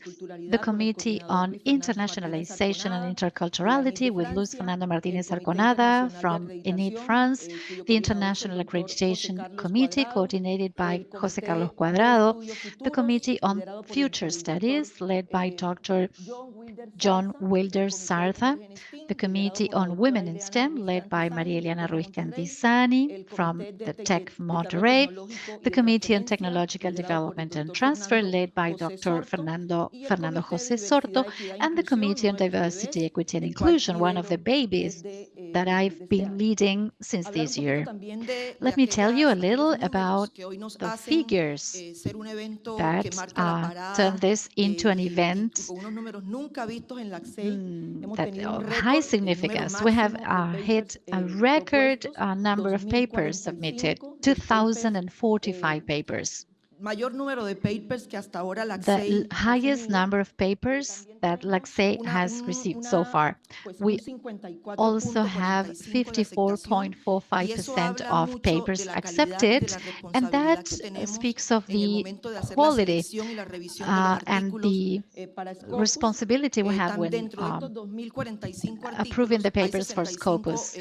the interculturalidad con el Committee coordinador on Luis Fernando Martínez Internationalization and Arconada, de la ENIT Interculturality de with Luis Francia, Fernando el Martínez comité Arconada internacional de from ENIT acreditación, France, cuyo the coordinador es el National Accreditation Committee, coordinated by José Carlos Cuadrado, the Committee on Future Studies, led by Dr. John Wilder Sarza, the Committee on Women in STEM, led by María Eliana Ruiz Cantizani from the Tech of Monterrey, the Committee on Technological Development and Transfer, led by Dr. Fernando José Sorto, and the Committee on Diversity, Equity and Inclusion, one of the babies that I've been leading since this year. Let me tell you a little about the figures that turn this into an event that of high significance. We have hit a record number of papers submitted, 2,045 papers. The highest number of papers that LACSE has received so far. We also have 54.45% of papers accepted, and that speaks of the quality and the responsibility we have when approving the papers for Scopus.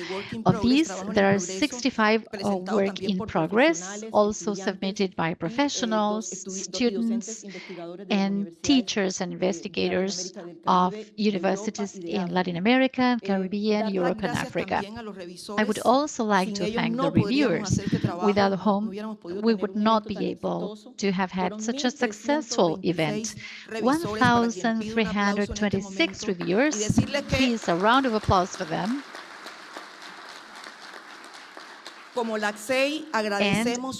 Of these, there are 65 work in progress, also submitted by professionals, students, and teachers and investigators of universities in Latin America, Caribbean, Europe, and Africa. I would also like to thank the reviewers, without whom we would not be able to have had such a successful event. 1,326 reviewers. Please, a round of applause for them. And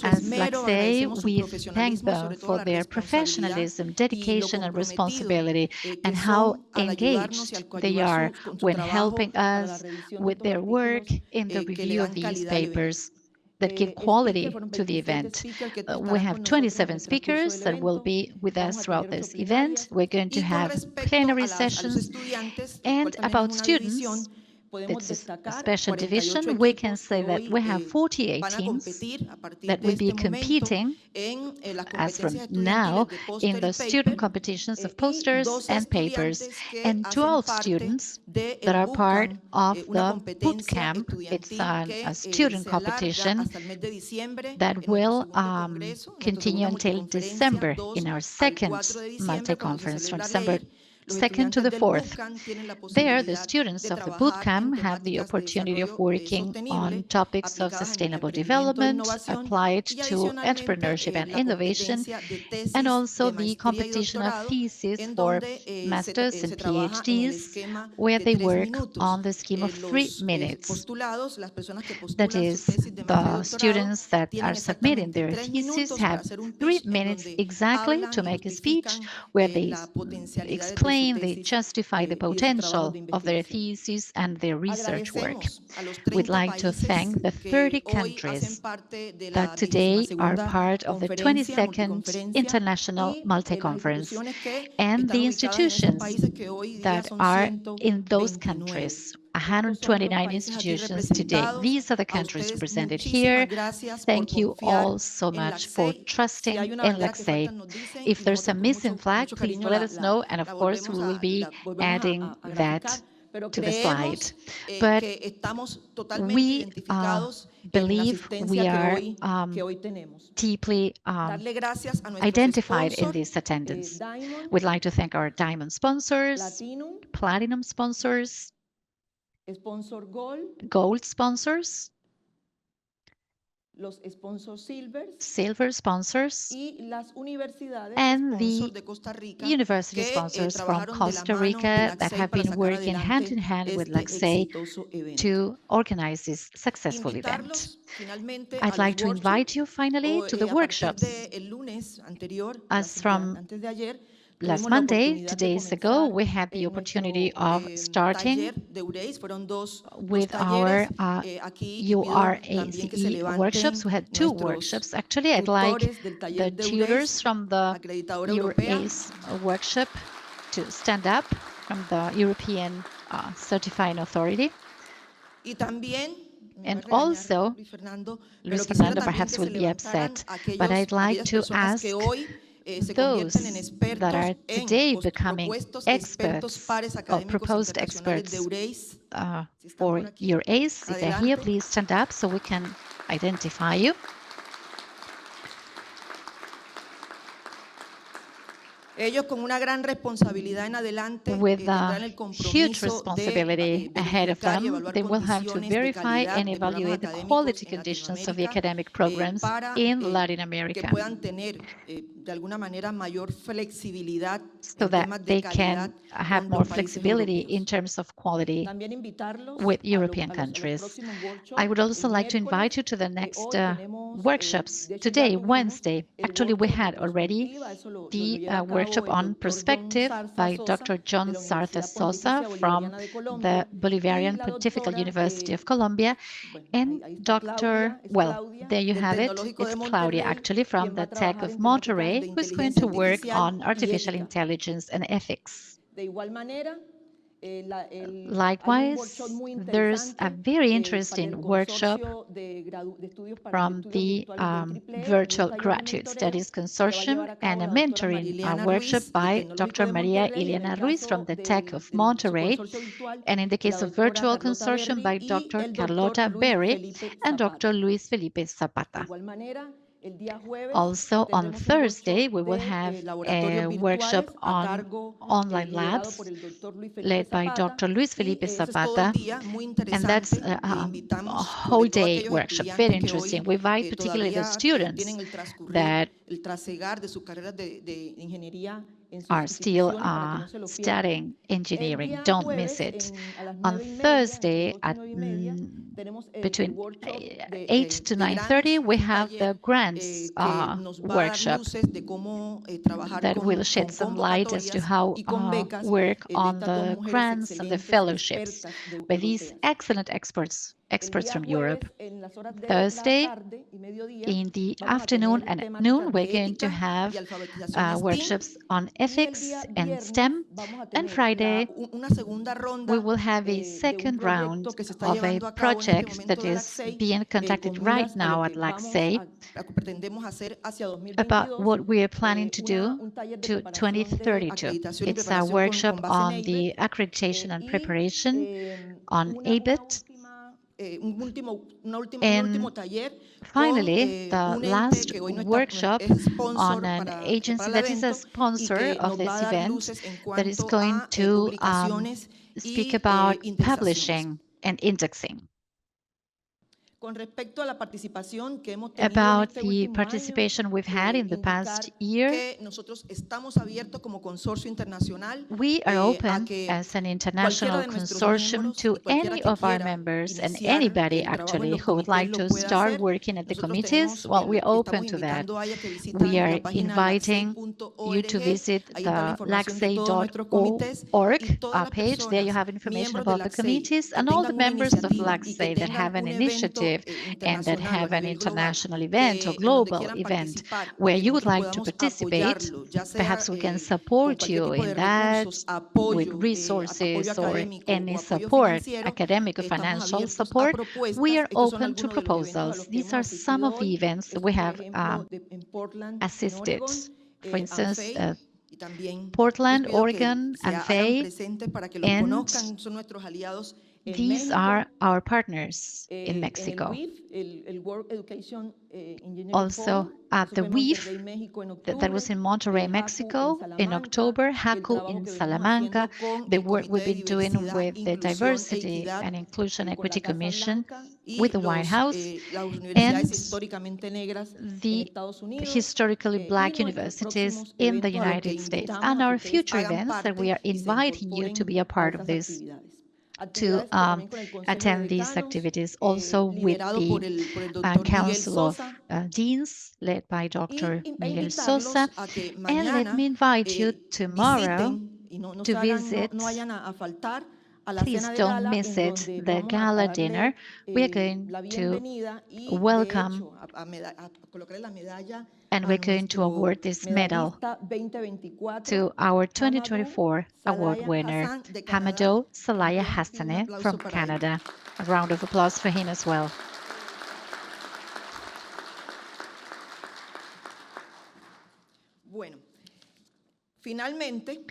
as LACSE, we thank them for their professionalism, dedication, and responsibility, and how engaged they are when helping us with their work in the review of these papers that give quality to the event. We have 27 speakers that will be with us throughout this event. We're going to have plenary sessions. And about students, it's a special division. We can say that we have 48 teams that will be competing as from now in the student competitions of posters and papers, and 12 students that are part of the boot camp. It's a student competition that will continue until December in our second multi-conference, from December 2nd to the 4th. There, the students of the bootcamp have the opportunity of working on topics of sustainable development applied to entrepreneurship and innovation, and also the competition of theses for masters and PhDs, where they work on the scheme of 3 minutes. That is, the students that are submitting their thesis have 3 minutes exactly to make a speech where they explain, they justify the potential of their thesis and their research work. We'd like to thank the 30 countries that today are part of the 22nd International Multi-Conference and the institutions that are in those countries. 129 institutions today. These are the countries represented here. Thank you all so much for trusting in LACSE. If there's a missing flag, please let us know, and of course we will be adding that to the slide. But we believe we are deeply identified in this attendance. We'd like to thank our diamond sponsors, platinum sponsors, gold sponsors, silver sponsors, and the university sponsors from Costa Rica that have been working hand in hand with LACSE to organize this successful event. I'd like to invite you finally to the workshops. As from last Monday, 2 days ago, we had the opportunity of starting with our URACE workshops. We had 2 workshops. Actually, I'd like the tutors from the URACE workshop to stand up, from the European Certifying Authority. And also, Luis Fernando perhaps will be upset, but I'd like to ask those that are today becoming experts or proposed experts for your ACE, if they're here, please stand up so we can identify you. Ellos con una gran responsabilidad en adelante With a tendrán el huge compromiso responsibility de ahead of verificar y them, evaluar they will have to condiciones de verify calidad and de programas evaluate the académicos quality en conditions of the Latinoamérica academic programs para in Latin que America, puedan tener de alguna manera mayor flexibilidad so en that temas de they calidad can have con more los países flexibility in europeos. terms of quality También invitarlos with a European los countries. próximos workshops. I would also El like to invite miércoles, you to the next hoy tenemos, workshops. de hecho ya Today, tuvimos Wednesday, el actually we workshop de had already perspectiva, eso lo the lleva a cabo workshop el on doctor John perspective Zarza by Sosa Dr. John de la Sarza Universidad Sosa Pontificia from Bolivariana de the Colombia y Bolivarian la Pontifical doctora, University of Colombia, bueno, and ahí está Dr. Claudia There you del have it. Tecnológico It's de Claudia, Monterrey, actually, from quien va the a Tech trabajar of en temáticas Monterrey, de who's going inteligencia to work artificial on y artificial ética. intelligence and ethics. De igual manera, hay un Likewise, workshop muy there's a interesante very para interesting el workshop consorcio de estudios para from estudios the virtuales del Triple E y un Virtual taller de Graduate mentoreo Studies que va a Consortium llevar a cabo and a la doctora mentoring Mariliana workshop Ruiz del by Tecnológico Dr. de Maria Monterrey, en el Ileana Ruiz from caso the Tech of su Monterrey, consorcio virtual, and in the la case of doctora Virtual Carlota Consortium by Berry y Dr. el doctor Carlota Luis Berry Felipe and Dr. Zapata. Luis Felipe De Zapata. igual manera, el día jueves Also on tendremos un Thursday, workshop we will de have laboratorios a virtuales workshop a on cargo online liderado por labs el doctor Luis Felipe led by Zapata. Dr. Luis Y Felipe ese es todo el Zapata, día, muy and that's interesante. a Invitamos whole sobre todo a day aquellos workshop, very estudiantes que interesting. hoy We invite particularly the todavía students tienen el transcurrir, that el trasegar de sus carreras de ingeniería en sus are still instituciones para que no se lo pierdan. studying El engineering. día Don't miss jueves it. a las On 9:30, entre Thursday 8 y at 9:30, tenemos el between workshop 8 to de 9:30, grants, we un have the taller grants que nos va a dar workshop luces de cómo trabajar that will shed con some light as to convocatorias how y con becas work de on estas dos the mujeres grants and the excelentes y fellowships expertas by these europeas. excellent experts El día from Europe. jueves, en las horas de la Thursday, tarde y mediodía, in the vamos a afternoon tener and at temáticas noon, we're de going to ética have y alfabetización STEAM. workshops on Y el ethics día and viernes STEM. vamos a And tener Friday, una segunda we ronda will have a de un second round proyecto que se está of a llevando a cabo en este project momento that de is LACSEI being conducted con right miras a lo now at que vamos LACSEI a que pretendemos hacer hacia about 2022, what we are planning to do un taller de to preparación de 2032. acreditación y It's a preparación workshop con base en on the AIBET accreditation and preparation on una ABIT. última, un And último taller con finally, the un ente last que hoy no está, workshop es on sponsor an para agency el that is a evento y sponsor que of nos va this a dar event luces en that is cuanto going a to publicaciones speak y about indexaciones. publishing and indexing. Con respecto a la participación que hemos tenido en About este the último año, participation we've had in the past indicar year, que nosotros estamos abiertos como consorcio internacional we are a open que as an cualquiera international de nuestros consortium miembros to y cualquiera any que of our quiera members and iniciar anybody el trabajo en actually los who would comités like lo to puede start hacer. working at the Nosotros committees. tenemos, Well, we're open estamos to that. invitando a que visiten We la are página inviting you to lacsei.org. visit Ahí está la the información de todos nuestros comités lacsei.org y todas las page. There you personas, have information miembros de about the LACSEI, committees que and all the tengan una members of iniciativa y que LACSEI that tengan have an un evento initiative and that internacional o a have an nivel global, international event or en donde global quieran event participar y where que you would nosotros like to podamos participate. apoyarlo, ya sea Perhaps we can con support cualquier you tipo de in that recursos, with apoyo, apoyo resources or académico any o apoyo support, financiero, academic or estamos financial abiertos a support. We propuestas. are Estos son open to algunos de los eventos a proposals. los que These hemos are some asistido of the hoy. events that Esto we es, por have ejemplo, en Portland, en assisted. Oregon, For instance, ANFEI, y también les Portland, pido que Oregon, se and hagan Faye, presentes para que los and conozcan. Son nuestros aliados en these are México, our partners in en el Mexico. WIF, el World Education Engineering Also Forum. at Eso the fue en WIF, Monterrey, México, en that was octubre. in Monterrey, El HACU en Mexico in October, Salamanca. El HACU trabajo in que venimos Salamanca, haciendo con the el work Comité we've de been doing Diversidad, with the Inclusión e Diversity Equidad and Inclusion con la Equity Casa Commission, Blanca with y the White House, las universidades and históricamente negras en the Estados Unidos historically y Black nuestros universities próximos in the eventos a los que United States, invitamos and a que our ustedes future hagan events that we parte are y se inviting you to incorporen be a a part of estas this, actividades. to Actividades también con el Consejo de attend these Decanos, activities, also with liderado the por el doctor Miguel Council of Sosa, Deans, led by Dr. e Miguel invitarlos Sosa. a que And let me mañana invite you tomorrow visiten y no to visit. no vayan a faltar a la Please cena de don't gala miss en it, donde the vamos a gala darle dinner. We are going la to bienvenida y de welcome hecho a colocarle la medalla and a we're going to nuestro award this medal medallista 2024 to our Hamadou 2024 award Salaya winner, Hassan de Canadá. Hamadou Salaya También pido un Hassane aplauso from para él. Canada. A round of applause for him as well. Bueno, finalmente,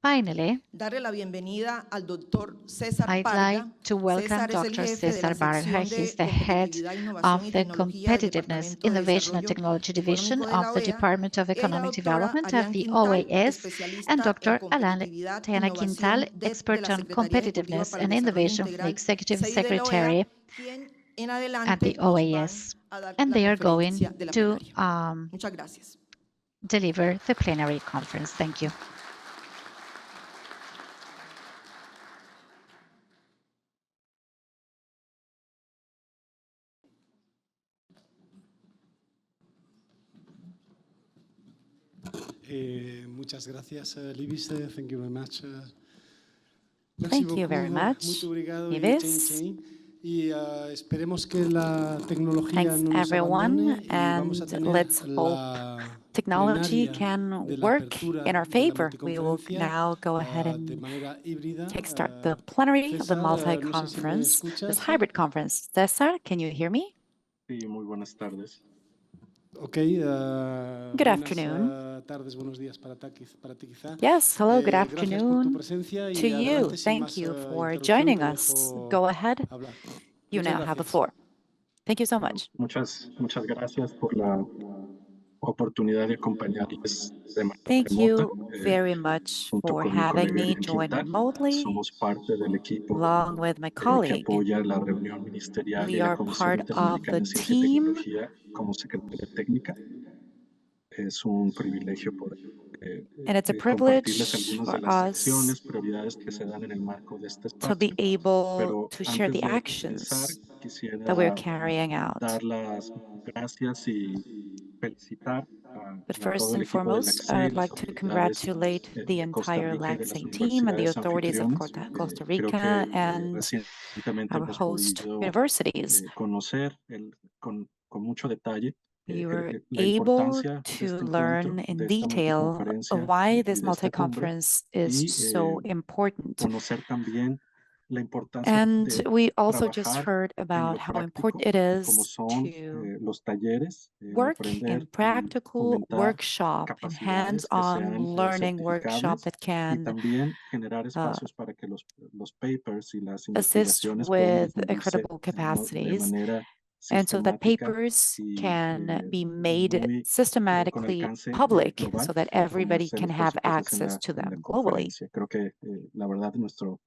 Finally, darle la bienvenida al doctor César I'd Parga. like to welcome César es el Dr. jefe de la Cesar Barja. sección He's de the head competitividad, innovación of y the tecnología del Competitiveness, Departamento de Innovation and Desarrollo Technology Division Económico de of la the OEA. Department of Y la Economic doctora Development of Ariane the Quintal, OAS, and especialista en Dr. Alain competitividad, Tena Quintal, innovación de expert la on Secretaría Ejecutiva competitiveness para el and Desarrollo innovation from the Integral, Executive SEI de la OEA, Secretary quien en at the adelante nos van OAS. a dar And la they are conferencia going de la to plenaria. Muchas gracias. deliver the plenary conference. Thank you. Muchas gracias, Libis. Thank you very much. Thank you very much, Muito obrigado Nives. y esperemos que la tecnología Thanks, no nos everyone, abandone y vamos a and tener let's hope la technology plenaria can de la work apertura in our de la favor. We will multiconferencia now go ahead de and manera híbrida. kickstart the plenary of the César, no sé si me multi-conference, this escuchas. hybrid conference. Cesar, can you hear me? Sí, muy buenas tardes. Ok, Good afternoon. tardes, buenos días para ti quizá. Yes, hello, good Gracias por tu afternoon presencia to y you. adelante sin Thank más you for interrupción joining te us. dejo Go ahead. hablar. You Muchas now have the gracias. floor. Thank you so much. Muchas gracias por la oportunidad de acompañarles de manera Thank remota, you very much junto for con mi having colega me Ariane join Quintal. remotely Somos parte del equipo along with my que colleague. apoya la reunión ministerial y We la are Comisión part of the Interamericana de Ciencia y team, Tecnología como secretaria técnica. Es un privilegio poder and it's a compartirles privilege algunas de for las us acciones, prioridades que se dan en el marco de este to be espacio. able Pero to share antes the de empezar, actions that we're quisiera carrying out. dar las gracias y felicitar But a todo first el and equipo de foremost, I LACSE y would las like to autoridades congratulate the de Costa entire Rica y de las Lansing team and the universidades authorities of anfitriones. Costa Creo Rica que and recientemente our hemos host podido universities. conocer con mucho detalle We were la able importancia de to este learn encuentro, in de esta detail multiconferencia why y this de esta cumbre, multi-conference is y so important. conocer también la importancia And de we also just trabajar heard en about lo how práctico, important it como is son to los talleres en work in aprender y practical fomentar workshop, in capacidades que hands-on sean learning workshop certificables that y can también generar espacios para que los papers y las assist investigaciones puedan with difundirse incredible de capacities, manera and so that sistemática papers y can be made muy con systematically alcance public global, so that como everybody se can los have puso pues access to en la them globally. conferencia. Creo que la verdad nuestro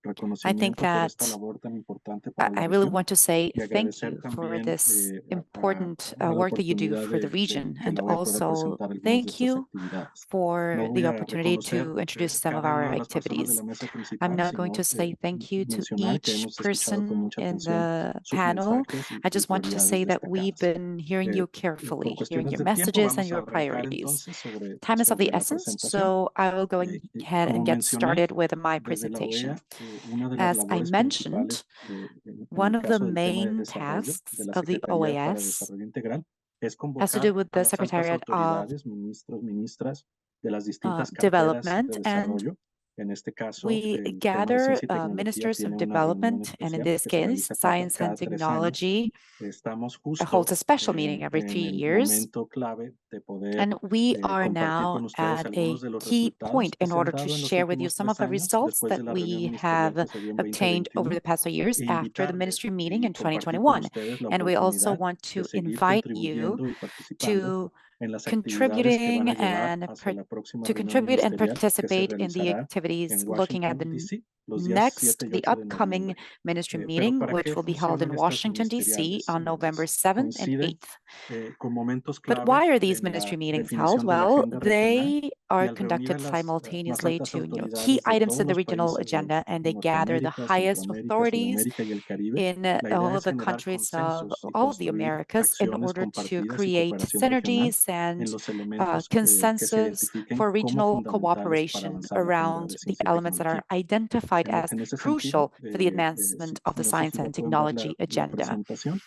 I think reconocimiento por esta that labor tan importante para la I really región want to say y thank agradecer you for también this a important dar la work that you do oportunidad for the region, que and la OEA pueda also presentar algunas de thank estas you actividades. for No voy the a opportunity reconocer to introduce some of cada our una de las personas de activities. la mesa I'm principal, not going to sino say thank you to mencionar que each hemos escuchado con person mucha in atención the sus panel. mensajes I y just want to say prioridades that we've destacadas. been hearing you Por carefully, hearing cuestiones your de tiempo, messages and vamos a your arrancar priorities. entonces Time is of the sobre la essence, presentación. so I will go ahead Como and get mencioné, started with my desde la presentation. OEA, una de las As I labores mentioned, principales en one el of the caso del tema de main desarrollo de tasks la of the Secretaría para OAS Desarrollo Integral es has to do convocar with a the las altas Secretariat of autoridades, ministros, ministras de las distintas carteras de Development, and desarrollo. En este caso, we el tema de gather ciencia y tecnología ministers of tiene una reunión development, and in especial this que se case, realiza science cada and 3 años. technology Estamos holds justo a special meeting every en 3 el years. momento clave de poder And we are compartir now con ustedes at algunos a de los key resultados point que in se han order to dado en los share with you últimos some of 3 the años results después that de la reunión we ministerial have que se dio en obtained over 2021 the past 2 years e after the invitarles ministry meeting y in compartir con 2021. ustedes la And we also oportunidad want de to seguir invite you contribuyendo y participando to en las actividades que van contributing a llevar and hacia la próxima to reunión contribute and ministerial que se participate in the realizará activities en looking at Washington, the D.C. los días 7 y the 8 de upcoming noviembre. ministry Pero meeting, ¿para which qué will be held in funcionan estas Washington, D.C. ministeriales? on November 7th and Coinciden 8th. con momentos But why clave are these en ministry la meetings held? definición de la Well, agenda regional they y are al reunir a conducted las más simultaneously altas to key autoridades de items todos in the los regional países de agenda, and they gather the Norteamérica, highest Centroamérica, authorities Sudamérica y el Caribe. in La idea all of es the generar countries of consensos y all of the construir Americas in acciones order to compartidas y create cooperación regional synergies en and los elementos que se consensus identifiquen for como regional fundamentales para cooperation avanzar la agenda around de the ciencia y elements that tecnología. are identified as En ese sentido, crucial for the sí, advancement of the no sé science si la and pueden ver technology la agenda. presentación,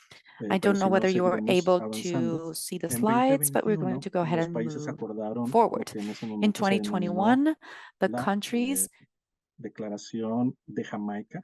I pero don't know si no, whether you are seguiremos able avanzando. to see the En slides, but we're going 2021, to go ahead los and países move acordaron lo forward. que en ese In momento se denominó 2021, the la countries Declaración de Jamaica,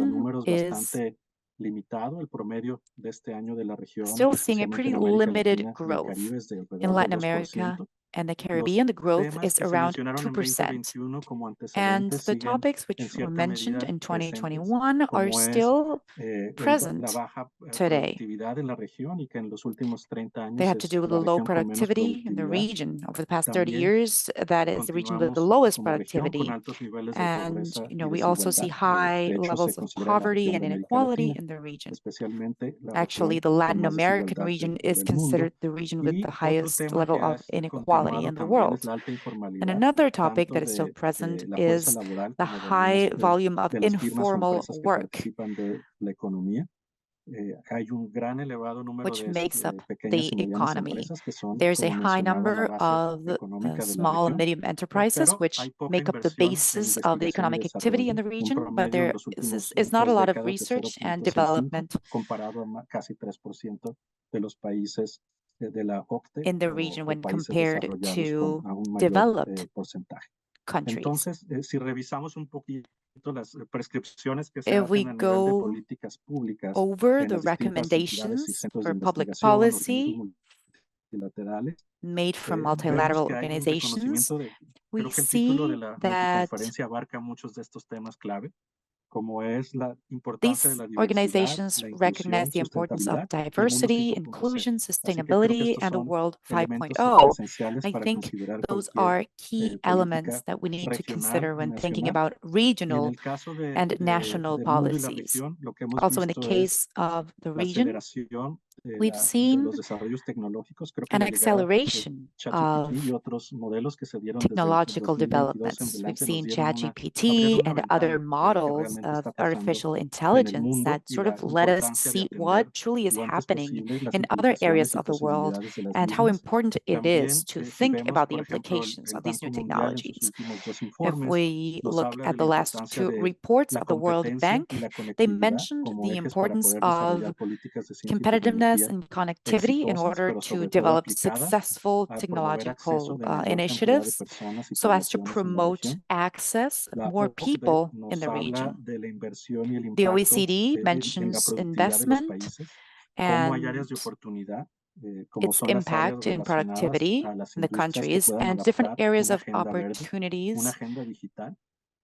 population is still seeing a pretty limited growth. In Latin America, and the Los Caribbean, the growth temas is que se around mencionaron en 2%. 2021 como And antecedentes the siguen topics en which were cierta mentioned medida in presentes, 2021 are como es still la present baja today. productividad en la región y que en los últimos 30 They años have to es do with la the low región con menos productivity in the productividad. region. Over the past 30 También years, that is the region with the continuamos lowest como región con productivity. altos niveles de And, pobreza y we also see desigualdad. high De hecho, se levels of considera la poverty región and de América inequality Latina, in the region. especialmente la Actually, región the con Latin más American desigualdad region is del mundo. considered the region with Y the otro highest tema level que ha of inequality continuado in the también es world. la alta And informalidad, another topic tanto that is still de present la fuerza is laboral the como de high algunas volume of de las firmas o informal empresas que work, participan de la economía. Hay un gran elevado número which de makes up pequeñas the y medianas economy. empresas que son, There's a como high mencionaba, la number base of económica de la small and región, medium enterprises, pero which hay poca make up the inversión en basis of the investigación y economic activity in desarrollo. the Un region, but promedio en there los últimos is not a 3 lot of décadas de research and 0.65, development comparado a casi 3% de los países de la OCDE in the o region when países compared desarrollados con to aún mayor developed porcentaje. countries. Entonces, si revisamos un poquito las prescripciones que se If we hacen a nivel de go políticas públicas over en the las distintas entidades y recommendations centros de for public investigación, organismos policy multilaterales, made from vemos multilateral que hay un organizations, reconocimiento de, we creo que el título de see la that conferencia abarca muchos de estos temas clave, como es la importancia de these la diversidad, organizations la recognize inclusión, the importance of sustentabilidad y el mundo diversity, 5.0. inclusion, Así que creo que sustainability, estos and the son world elementos 5.0. esenciales I para think considerar those cualquier are key elements política that we need to regional consider y when thinking nacional. about Y en regional el caso and national del mundo y la policies. región, lo que hemos Also, in the visto es case of the la region, aceleración we've de seen los desarrollos tecnológicos. Creo que an la llegada de acceleration ChatGPT y of otros modelos que se dieron desde el technological 2022 en developments. We've adelante seen abrieron ChatGPT una and other ventana que models realmente of está pasando artificial en el intelligence mundo that y sort la of let us importancia de see what atender truly is lo antes happening posible las in other areas implicaciones y of the world posibilidades de las and how mismas. important it is También, to si think vemos, about the por ejemplo, implications el of these new Banco Mundial en sus technologies. últimos 2 If informes we nos look habla at de la the last importancia two de reports la of the World competencia y Bank, la they conectividad mentioned como the ejes para importance poder of desarrollar políticas de ciencia y competitiveness tecnología and connectivity in exitosas, order pero to sobre todo develop aplicadas successful a promover acceso technological de mayor cantidad de initiatives personas y so as to poblaciones en la promote región. access of La more OCDE people in nos the habla region. de la inversión y el The impacto OECD en la mentions productividad de los investment países, cómo hay áreas and de oportunidad, como its son las áreas impact in relacionadas productivity a las in the industrias que countries puedan and different adaptar areas una of agenda verde, una opportunities agenda digital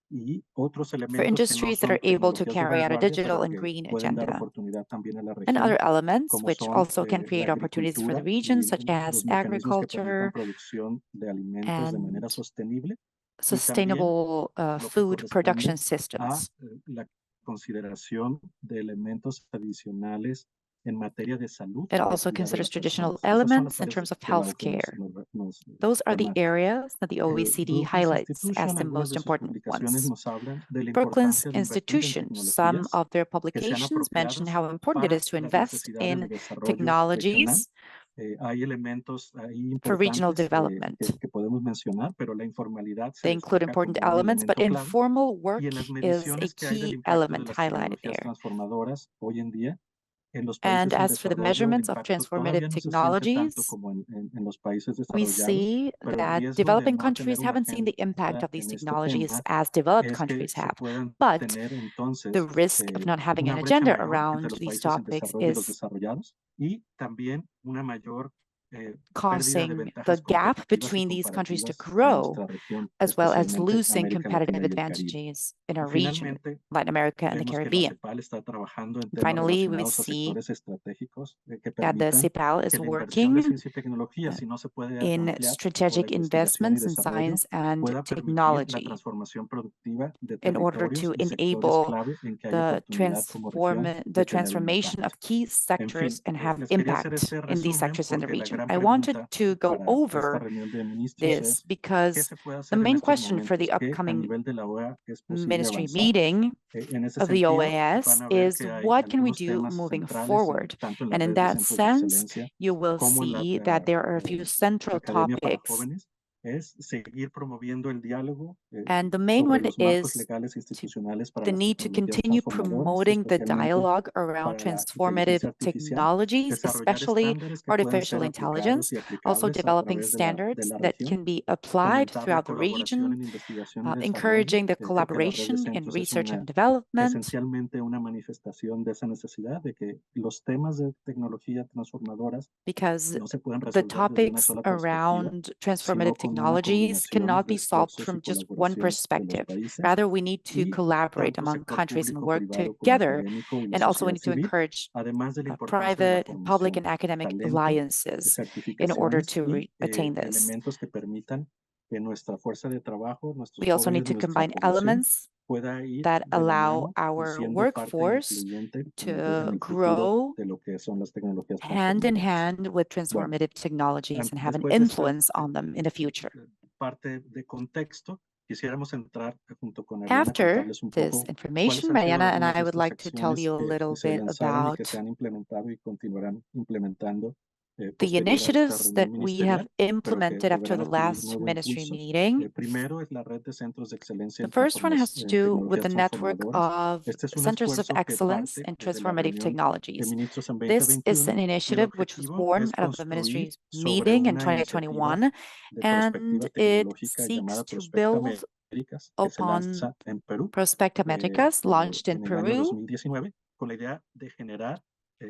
y otros for elementos que no industries that son are able to tecnologías de carry out a vanguardia, digital pero and que green pueden dar agenda, oportunidad también a la and región, other elements como which son also can la create opportunities for the agricultura region, y such as los mecanismos que permitan agriculture producción de alimentos de manera and sostenible y también sustainable lo que food production corresponde a systems. la consideración de elementos adicionales en materia de salud It y de also cuidado de considers las traditional personas. Esas son las elements in áreas terms of que la OCDE healthcare. nos Those are the temática. areas that the OECD Brookings highlights as Institution, the algunas most de sus important publicaciones ones. nos hablan de la Brookings importancia de invertir en Institution, some tecnologías of their que sean publications mention apropiadas how important it para is to las invest necesidades de in desarrollo regional. technologies Hay elementos ahí for regional importantes development. que podemos mencionar, pero la informalidad se They include destaca important como un elements, but elemento clave. informal work Y en las is a mediciones que hay del key impacto de element las highlighted tecnologías there. transformadoras hoy en día, en los And países en as for the desarrollo, el measurements of impacto todavía transformative no se siente tanto technologies, como en los países we desarrollados, see pero el that riesgo de developing no tener countries una haven't seen the impact agenda of these en este technologies tema as developed es que countries se have. puedan But tener the entonces risk of not having una an brecha agenda mayor entre around los these países en topics desarrollo y los is desarrollados y también una mayor pérdida de causing the ventajas gap competitivas y between these countries to comparativas en grow, nuestra región, as well as especialmente losing América Latina competitive y el Caribe. advantages in Y our region, finalmente, Latin America and the vemos que la Caribbean. CEPAL está trabajando en temas Finally, we relacionados a see sectores estratégicos que that the permitan CEPAL is que la inversión de working ciencia y tecnología, si no se puede in ampliar, o la strategic investigación y investments in desarrollo, science and pueda permitir la technology transformación productiva de in order to territorios y sectores enable clave en que hay oportunidad como región de tener un transformation impacto. of key En sectors fin, and have les quería hacer impact este in these resumen sectors in the porque la region. gran I wanted pregunta to go para esta over reunión de ministros this es ¿qué because se puede the hacer en main estos question for momentos? the ¿Qué a upcoming nivel de la OEA es posible ministry avanzar? meeting En ese of the sentido, OAS van a ver is que hay what can we algunos do temas moving centrales forward? tanto en la And in red de that centros de sense, excelencia you will como en la see that there are a few central Academia para topics Jóvenes, es seguir promoviendo el diálogo And the main sobre one los marcos is legales e institucionales para the las need to tecnologías continue transformadoras, promoting the especialmente dialogue around para la inteligencia transformative artificial, technologies, desarrollar especially estándares que puedan artificial ser aplicados intelligence, y also aplicables a developing través de standards la that región, can be applied fomentar la throughout the colaboración region, en investigación y desarrollo. encouraging the Creo que la red de collaboration in centros es research and development, esencialmente una manifestación de esa necesidad de que los temas de tecnología transformadoras because no se pueden the resolver desde una topics sola perspectiva, around sino transformative con una technologies combinación cannot de be solved esfuerzos y from just one colaboración de los perspective. países Rather, we need to y collaborate tanto among sector countries and público, work privado como together. académico y la And also we sociedad need to civil, encourage además de la importancia de la private and public formación, and academic talento, alliances in order certificaciones to y attain this. elementos que permitan que nuestra fuerza de trabajo, nuestros We also need jóvenes, to nuestra combine población elements pueda ir that de la allow mano y our siendo parte workforce influyente to en el futuro grow de lo que son las tecnologías hand in transformadoras. hand with Bueno, transformative technologies and have an después de esta influence on them in the future. parte de contexto, quisiéramos entrar junto con Ariana a After contarles un this poco cuáles information, han sido Mariana and algunas de I would estas like to tell acciones you a que little se bit lanzaron y que about se han implementado y continuarán implementando the posterior a esta initiatives reunión that we have ministerial, pero que implemented after deberán the adquirir last nuevo ministry impulso. meeting. Primero es la red de centros de excelencia The en, first one has to en do with tecnologías the network transformadoras. of Este es un centers of esfuerzo que excellence parte in de la transformative reunión de technologies. ministros en This is 2021 an y el initiative which was objetivo born es out of the construir ministry's sobre meeting in una iniciativa 2021, de and perspectiva it tecnológica seeks llamada to Prospecta build Américas, que se upon lanza en Perú Prospecta Americas, launched in en el año Peru, 2019, con la idea de generar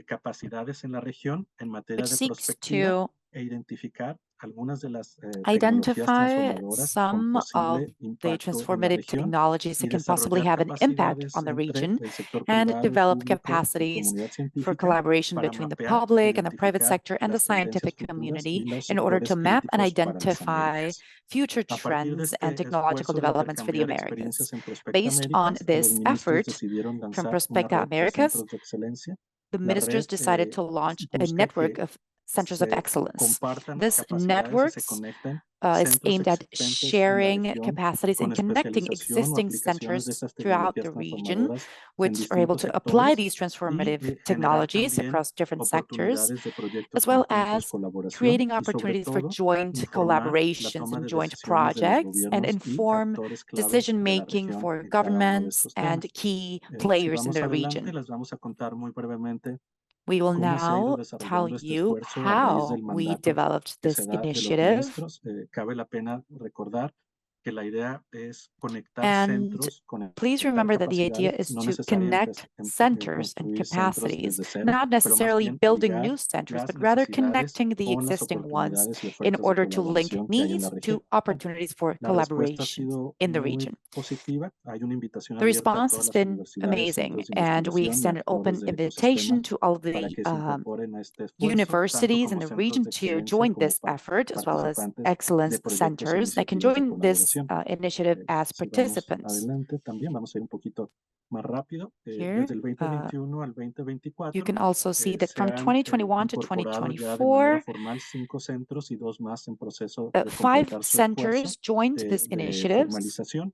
capacidades en la región en materia which de seeks prospectiva to e identificar algunas de las tecnologías identify transformadoras con some of posible the impacto en la transformative región technologies y that can possibly desarrollar have an impact capacidades on the entre region, el sector and privado, develop público y capacities comunidad for científica collaboration para between the mapear e public and the private identificar sector and the las tendencias scientific futuras y community los in order sectores to map and críticos para las identify Américas. future A partir de trends and este technological esfuerzo de developments for the intercambiar Americas. experiencias en Prospecta Based on Américas, los this ministros effort decidieron from lanzar una Prospecta red de Americas, centros de excelencia. the La ministers red decided to launch a busca network que of centers of se excellence. compartan This capacidades y se networks conecten is centros aimed at existentes en la sharing región capacities con and connecting especialización o existing aplicaciones de centers estas throughout tecnologías the region, transformadoras en which are able distintos to apply sectores these y transformative generar technologies también across different sectors, oportunidades de proyectos as well conjuntos, as colaboración creating y sobre opportunities for todo joint informar la collaborations toma and de joint decisiones de los projects and gobiernos y inform actores clave decision de la making región for en cada uno de governments estos and temas. key Si players in vamos the adelante, region. les vamos a contar muy brevemente We will cómo se ha ido now tell desarrollando este you esfuerzo a raíz how del we mandato developed que se this da de los initiative. ministros. Cabe la pena recordar que la idea es conectar And centros, please conectar remember that the idea capacidades, is no to necesariamente connect centers and construir centros capacities, desde cero, not pero más necessarily bien building ligar new centers, las but rather necesidades connecting the con las existing ones oportunidades y in ofertas de order to link colaboración que hay en la needs región. to opportunities for La respuesta ha collaboration sido in the muy region. positiva. Hay una invitación The abierta a response todas has las been universidades, amazing, centros de and we investigación y extend an actores open del ecosistema invitation to all of para the que se incorporen a este esfuerzo, tanto universities in como the centros region de to excelencia join como this effort, as well as participantes de excellence proyectos e centers that can iniciativas de join this colaboración. initiative as Si vamos participants. adelante, también vamos a ir un poquito más rápido. Here, Desde el 2021 al you 2024 can also see that se from han 2021 to incorporado ya de manera 2024, formal 5 centros y 2 más en proceso de 5 completar su esfuerzo centers joined this de initiative. formalización.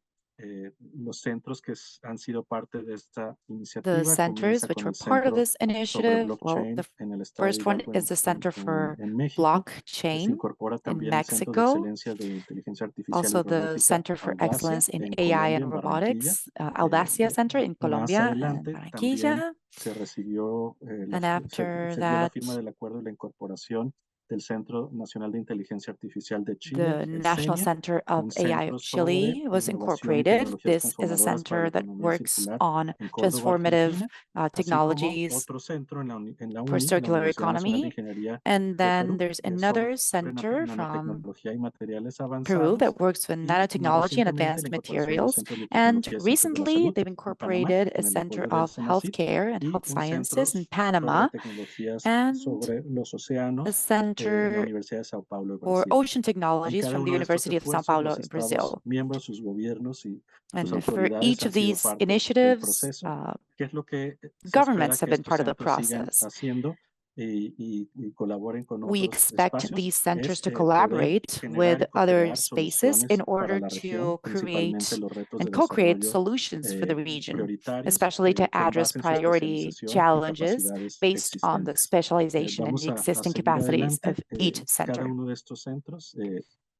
Los centros que han sido parte de esta The iniciativa centers comienza which con were el part of Centro this sobre initiative, well, the Blockchain en el estado de first one Hidalgo is the Center for en México. Se Blockchain incorpora in también el Centro de Mexico, Excelencia de Inteligencia Artificial y also the Robótica Center for Audacia Excellence in en AI Colombia, and en Barranquilla. Robotics, Audacia Center in Más Colombia and adelante también Barranquilla. se recibió, And after se dio la that, firma del acuerdo y la incorporación del Centro Nacional de Inteligencia Artificial de Chile, the el National CENIA, Center of un AI centro of sobre Chile was innovación y incorporated. tecnologías This is a transformadoras para la center that economía works circular on en Córdoba, transformative Argentina, así como technologies otro centro en la for UNI, la circular Universidad Nacional de economy. Ingeniería And de then Perú, there's sobre another center from nanotecnología y materiales Peru avanzados, that works with y más nanotechnology and recientemente la advanced incorporación de los materials. centros de And tecnología y ciencias de la recently, salud they've en Panamá, incorporated a con el center apoyo del of CENACID, healthcare and y health un centro sciences in sobre Panama tecnologías and sobre los a océanos en la center Universidad de Sao Paulo, for Brasil. ocean En technologies cada from the uno de estos University of São esfuerzos, Paulo los in estados Brazil. miembros, sus gobiernos y sus And for autoridades each han of sido these parte del initiatives, proceso. ¿Qué es lo que se espera governments have que been estos part of the centros sigan process. haciendo y colaboren con We otros expect espacios? these centers Es to poder collaborate generar with y other co-crear spaces in soluciones para order la región, to principalmente create los retos de and co-create desarrollo solutions for the region, prioritarios especially to con address base en su priority especialización y challenges capacidades based on the existentes. specialization and Vamos the a existing seguir capacities adelante. of each Cada center. uno de estos centros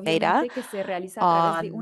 data obviamente que se realiza a través de on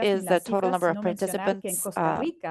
is the total number of participants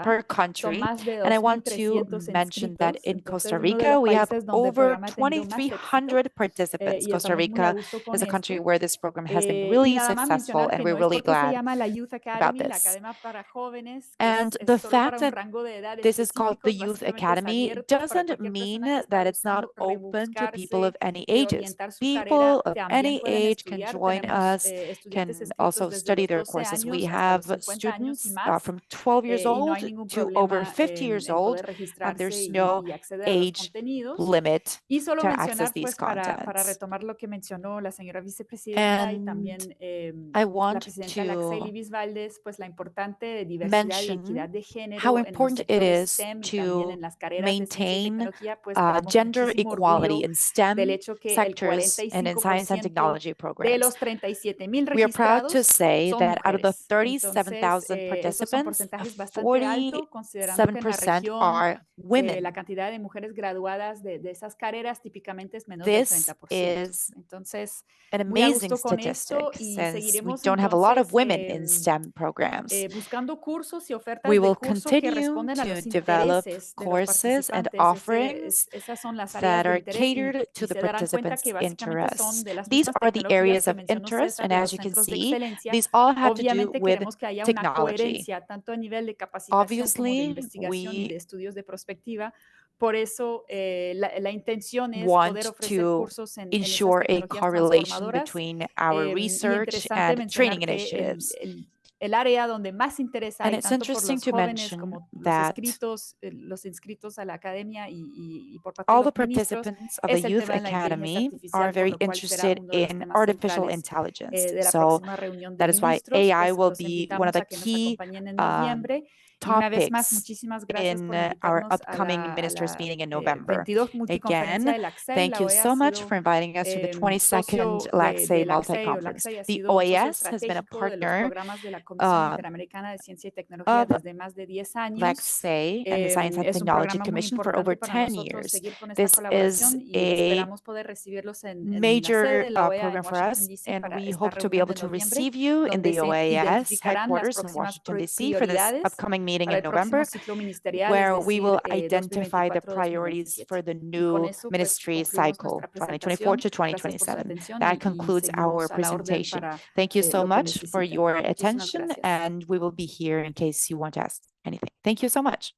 per country. And I want to mention that in Costa Rica, we have over 2,300 participants. Costa Rica is a con country esto. where this program has been Y really nada más successful, mencionar and que we're no es really porque se glad llama la Youth about Academy, la this. academia para jóvenes, que And es the solo para fact un that rango de edad this is called the específico, Youth básicamente es Academy abierto para doesn't cualquier mean persona que está that it's not buscando open to people of rebuscarse, any ages. orientar su carrera. People of También any pueden age can estudiar. join Tenemos us, estudiantes can inscritos also desde study los their 12 courses. We años hasta los have 50 años y students más, from 12 years y no hay old ningún to over problema 50 years en old, poder and registrarse there's no y acceder a los age contenidos. limit Y solo to access mencionar, these pues, para contents. retomar lo que mencionó la señora vicepresidenta y And también I la want presidenta Laxey to Libis Valdés, pues la importante diversidad y equidad mention de how género en los important it sectores is STEM y también en to las carreras de ciencia y maintain tecnología, pues tenemos gender muchísimo equality orgullo in del STEM hecho que el sectors and in science and 45% technology de programs. los 37,000 We are proud to registrados say son that out of the mujeres. Entonces, 37,000 estos son participants, porcentajes bastante altos, considerando que en la 47% región are women. la cantidad de mujeres graduadas de esas carreras típicamente es menos del This 30%. is Entonces, an muy a amazing gusto con statistic esto y since we seguiremos don't have a lot of entonces women in STEM programs. buscando cursos y We ofertas de will curso que continue responden a to los develop intereses de los courses and participantes. offerings Esas son las áreas that de are interés catered to y the se darán cuenta participants' que básicamente son interests. de las These mismas are the tecnologías areas que of mencionó interest, César and de as los you can centros de see, excelencia. these all have to do Obviamente with queremos que haya una technology. coherencia tanto a nivel de capacitación como de Obviously, investigación y de we estudios de prospectiva. Por eso la intención es want poder ofrecer to cursos en esas ensure a tecnologías correlation transformadoras. between our Y research interesante and training mencionar que initiatives. el área donde más interés And hay, it's tanto por interesting los to jóvenes mention como that los inscritos a la academia y por parte de all the los ministros, participants of the es el Youth tema de la inteligencia Academy are artificial, por very lo cual será interested uno de los in temas artificial centrales intelligence. de la So próxima reunión de that is why ministros. AI Pues will los be one of invitamos the a que nos key acompañen en um, noviembre. Y una vez más, topics muchísimas gracias in por our invitarnos a upcoming ministers la meeting in November. 22 multiconferencia Again, de Laxey. thank La you OEA ha so much sido for inviting us to the 22nd socio LACSE de Laxey, o multi-conference. Laxey ha The sido un socio OAS has been a estratégico de los partner programas de la Comisión uh, Interamericana de Ciencia y Tecnología of desde más de 10 años. LACSE and the Science and Es un Technology programa muy Commission for over importante para 10 nosotros years. seguir con esta This is colaboración y a esperamos poder recibirlos en la sede major de la OEA en program for Washington, us, D.C. and para we esta hope to be reunión able de to noviembre, receive you in donde the se OAS identificarán las headquarters in próximas Washington, D.C. for this prioridades upcoming meeting para in el próximo November, ciclo ministerial, es where we will decir, identify the priorities 2024-2027. for the Y con new eso, pues, ministry concluimos cycle, nuestra 2024 presentación. to Gracias por su 2027. atención That y concludes our seguimos a la orden presentation. para Thank you so lo que much for necesiten. your Muchísimas attention, gracias. and we will be here in case you want to ask anything. Thank you so much.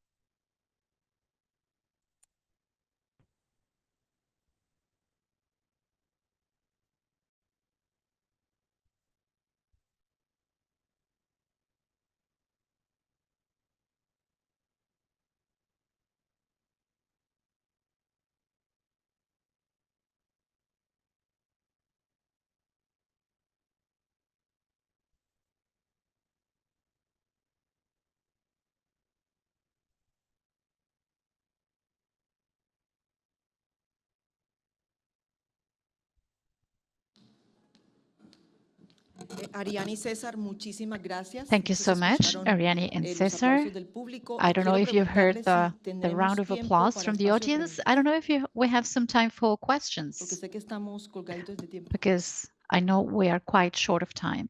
Ariane y César, muchísimas gracias. Thank you Muchos so much, escucharon, Ariane and los Cesar. aplausos del público. I Y don't know quiero if you heard preguntarles si the round tendremos of tiempo applause para from the espacio de audience. preguntas, I don't know if we have some time for porque questions, sé que estamos colgaditos de tiempo. because I know we are quite short of time.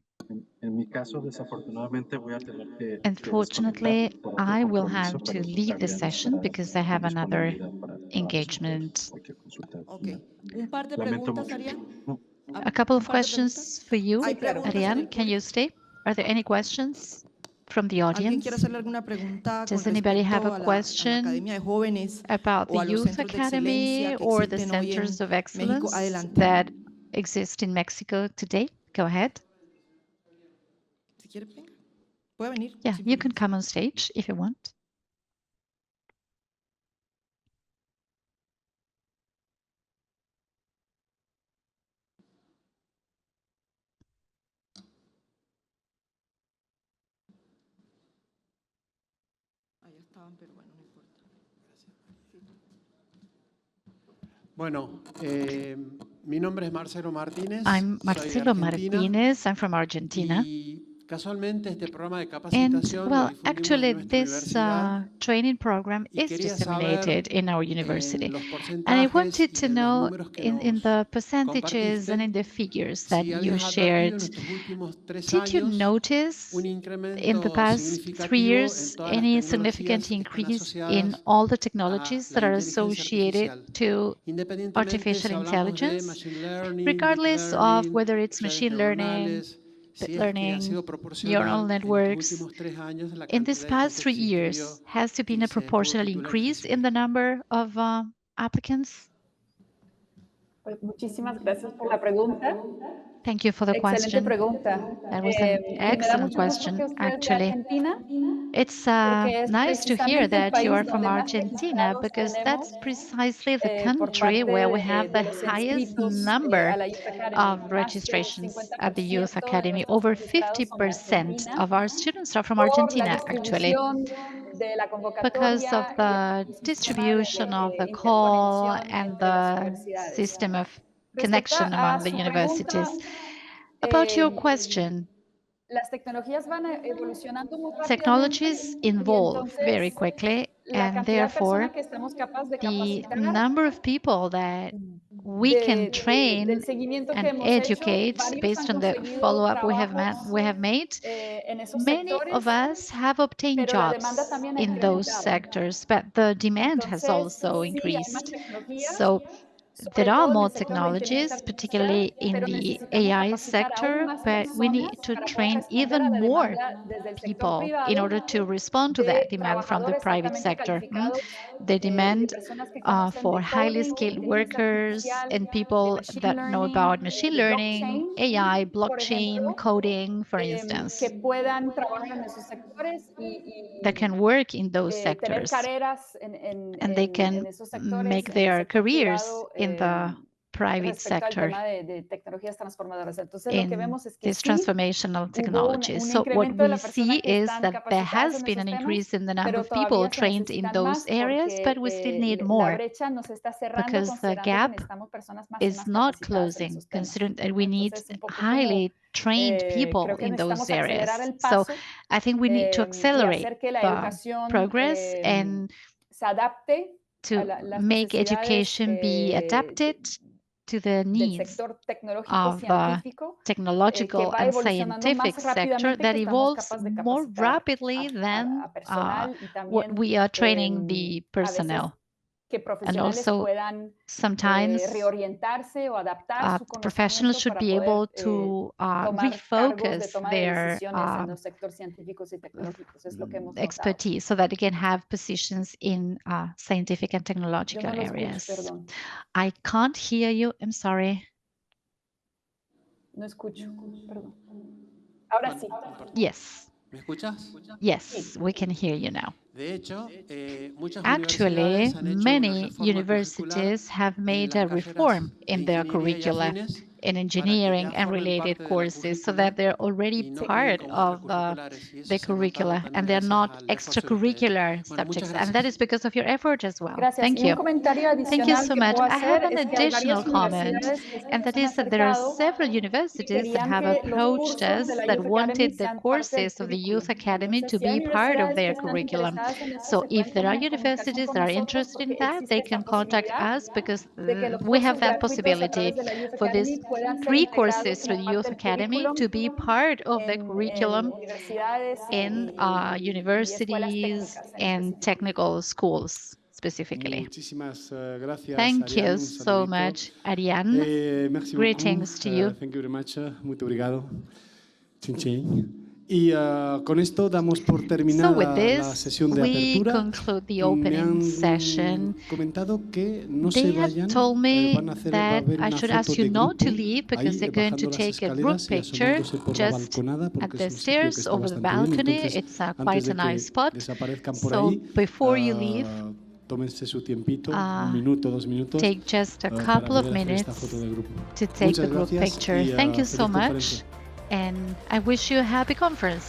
En mi caso, desafortunadamente, voy a tener que Unfortunately, desconectar por otro I will compromiso, have to pero leave the también session estará because I have con another disponibilidad para responder engagement. cualquier consulta. Ok. Un par de Lamento preguntas, mucho. Ariane. A couple Un of par de preguntas. questions for you, ¿Hay preguntas en Ariane. el Can you público? stay? Are there any questions from the ¿Alguien quiere audience? hacerle alguna pregunta con Does anybody have respecto a a la question Academia de Jóvenes about the o a los Youth centros de excelencia Academy que or the existen hoy en centers of México? excellence Adelante. that exist in Mexico today? Go ahead. Si quiere, venga. Puede venir. Yeah, sin you can problemas. come on stage if you want. Allá estaban, pero bueno, no importa. Bueno, mi nombre es Marcelo Martínez. I'm soy de Marcelo Argentina, Martínez. I'm from Argentina. Y And well, actually, this training program is disseminated in our university. And I wanted to know in the percentages and in the figures that you shared, did you notice in the past 3 years any significant increase in all the technologies that are associated to artificial intelligence, regardless of whether it's machine learning, deep learning, neural networks? In these past 3 years, has there been a proportional increase in the number of applicants? Pues muchísimas gracias por la pregunta. Thank you for the Excelente question. pregunta. That was an Y me da excellent mucho gusto que question, usted es de actually. Argentina, It's porque es nice to hear precisamente el that you país are from donde más Argentina, registrados because tenemos that's precisely the por country parte where we have de the los highest inscritos number a la Youth Academy. of Más del registrations at the Youth 50% de Academy. nuestros Over registrados son de 50% Argentina of our students are from por la Argentina, actually, distribución de la because of convocatoria y the el sistema distribution of de the call interconexión and entre las the universidades. system of Respecto connection a among the su pregunta, universities. About your question, las tecnologías van evolucionando muy rápidamente technologies y evolve very entonces quickly, la and cantidad de therefore personas que estamos capaces de the capacitar number of people that we can del train seguimiento que and hemos hecho, educate varios based han on the conseguido follow-up trabajos we have made, en esos many sectores, of us have obtained pero la demanda jobs también ha in those incrementado. sectors, but the demand has Entonces, also sí, hay más increased. tecnología, So sobre there are todo en more el sector de la inteligencia technologies, artificial, particularly in pero the necesitamos AI capacitar aún sector, más but we personas need to para poder train responder a even la more demanda desde el sector people in privado order to respond to that de demand from the trabajadores private altamente sector. calificados, The de demand personas que conocen for de highly coding, de skilled inteligencia workers artificial, and de people machine that know learning, about machine de learning, blockchain, AI, por blockchain, ejemplo, coding, for instance, que puedan trabajar en esos sectores that can work in those tener sectors, carreras and they can esos make sectores, en el their sector careers privado, in the private respecto al sector tema de tecnologías transformadoras. Entonces, lo que in vemos es que these sí, transformational hubo technologies. un So what incremento de we la persona see que is están that there capacitadas has en been esos an temas, increase in the number pero of people todavía se trained in necesitan those más areas, but we still need porque la more brecha nos está cerrando because the considerando que gap necesitamos personas más y is más not capacitadas en closing, esos temas. considering that we need Entonces, un poco como highly trained people creo que in those necesitamos acelerar areas. el So paso I think we need to y accelerate hacer que la the educación progress and se adapte a to las make necesidades education be adapted to the del needs sector tecnológico of the científico que technological va and evolucionando scientific más sector rápidamente that que estamos evolves capaces de more capacitar rapidly than a personal y what también we are training the a veces personnel. que And profesionales also puedan sometimes reorientarse o adaptar su professionals conocimiento should para be poder able to tomar cargos de refocus toma de their decisiones en los sectores científicos y tecnológicos. Es lo que hemos notado. expertise so that they can have positions in scientific and Yo technological no lo escucho, areas. perdón. I can't hear you. I'm sorry. No escucho, perdón. Ahora sí. Yes. ¿Me escuchas? Yes, we can hear you now. De hecho, muchas Actually, universidades han hecho una many reforma curricular universities have en made las a carreras reform de in their ingeniería y curricula afines in para que engineering ya and formen related parte de la courses so currícula that they're already y no queden part como of extracurriculares. Y eso the se ha notado curricula también and they're gracias not al esfuerzo de ustedes. extracurricular Bueno, muchas subjects. And that gracias. is because of your effort as well. Gracias. Thank Y un you. comentario Thank you adicional so que much. puedo I have hacer an es que hay additional varias comment, universidades que and that se han is that there are acercado several que universities that querían have que los approached cursos de us la that Youth Academy wanted the sean parte del courses of the currículum. Youth Academy Entonces, to si hay be part of universidades que their están curriculum. interesadas en eso, So se pueden if there are poner en comunicación universities con that are nosotros interested in porque that, they existe can esta contact posibilidad us because de que los we have cursos that gratuitos a possibility través de la Youth for these Academy puedan ser free integrados courses through como the parte Youth del Academy currículum to be part of the en curriculum universidades in y escuelas universities técnicas en and específico. technical schools specifically. Muchísimas gracias, Thank Ariane. you Un so saludito. much, Ariane. Merci beaucoup. Greetings to you. Thank you very much. Muito obrigado. Chin chin. Y con esto damos por So terminada with la this, sesión de we apertura. conclude the Me opening han session. comentado que no They se have vayan. told me Va a that haber I una should foto ask you de not to grupo leave because ahí they're going bajando to las take a group escaleras y picture asomándose por la just balconada at porque the es un sitio que stairs está over the bastante bien. balcony. Entonces, It's antes quite de a nice que spot. desaparezcan por So ahí, before you leave, tómense su tiempito, un minuto, 2 minutos, take just a para couple of poder hacer esta minutes foto de grupo. to take Muchas the group gracias picture. y Thank you so feliz much, conferencia. and I wish you a happy conference.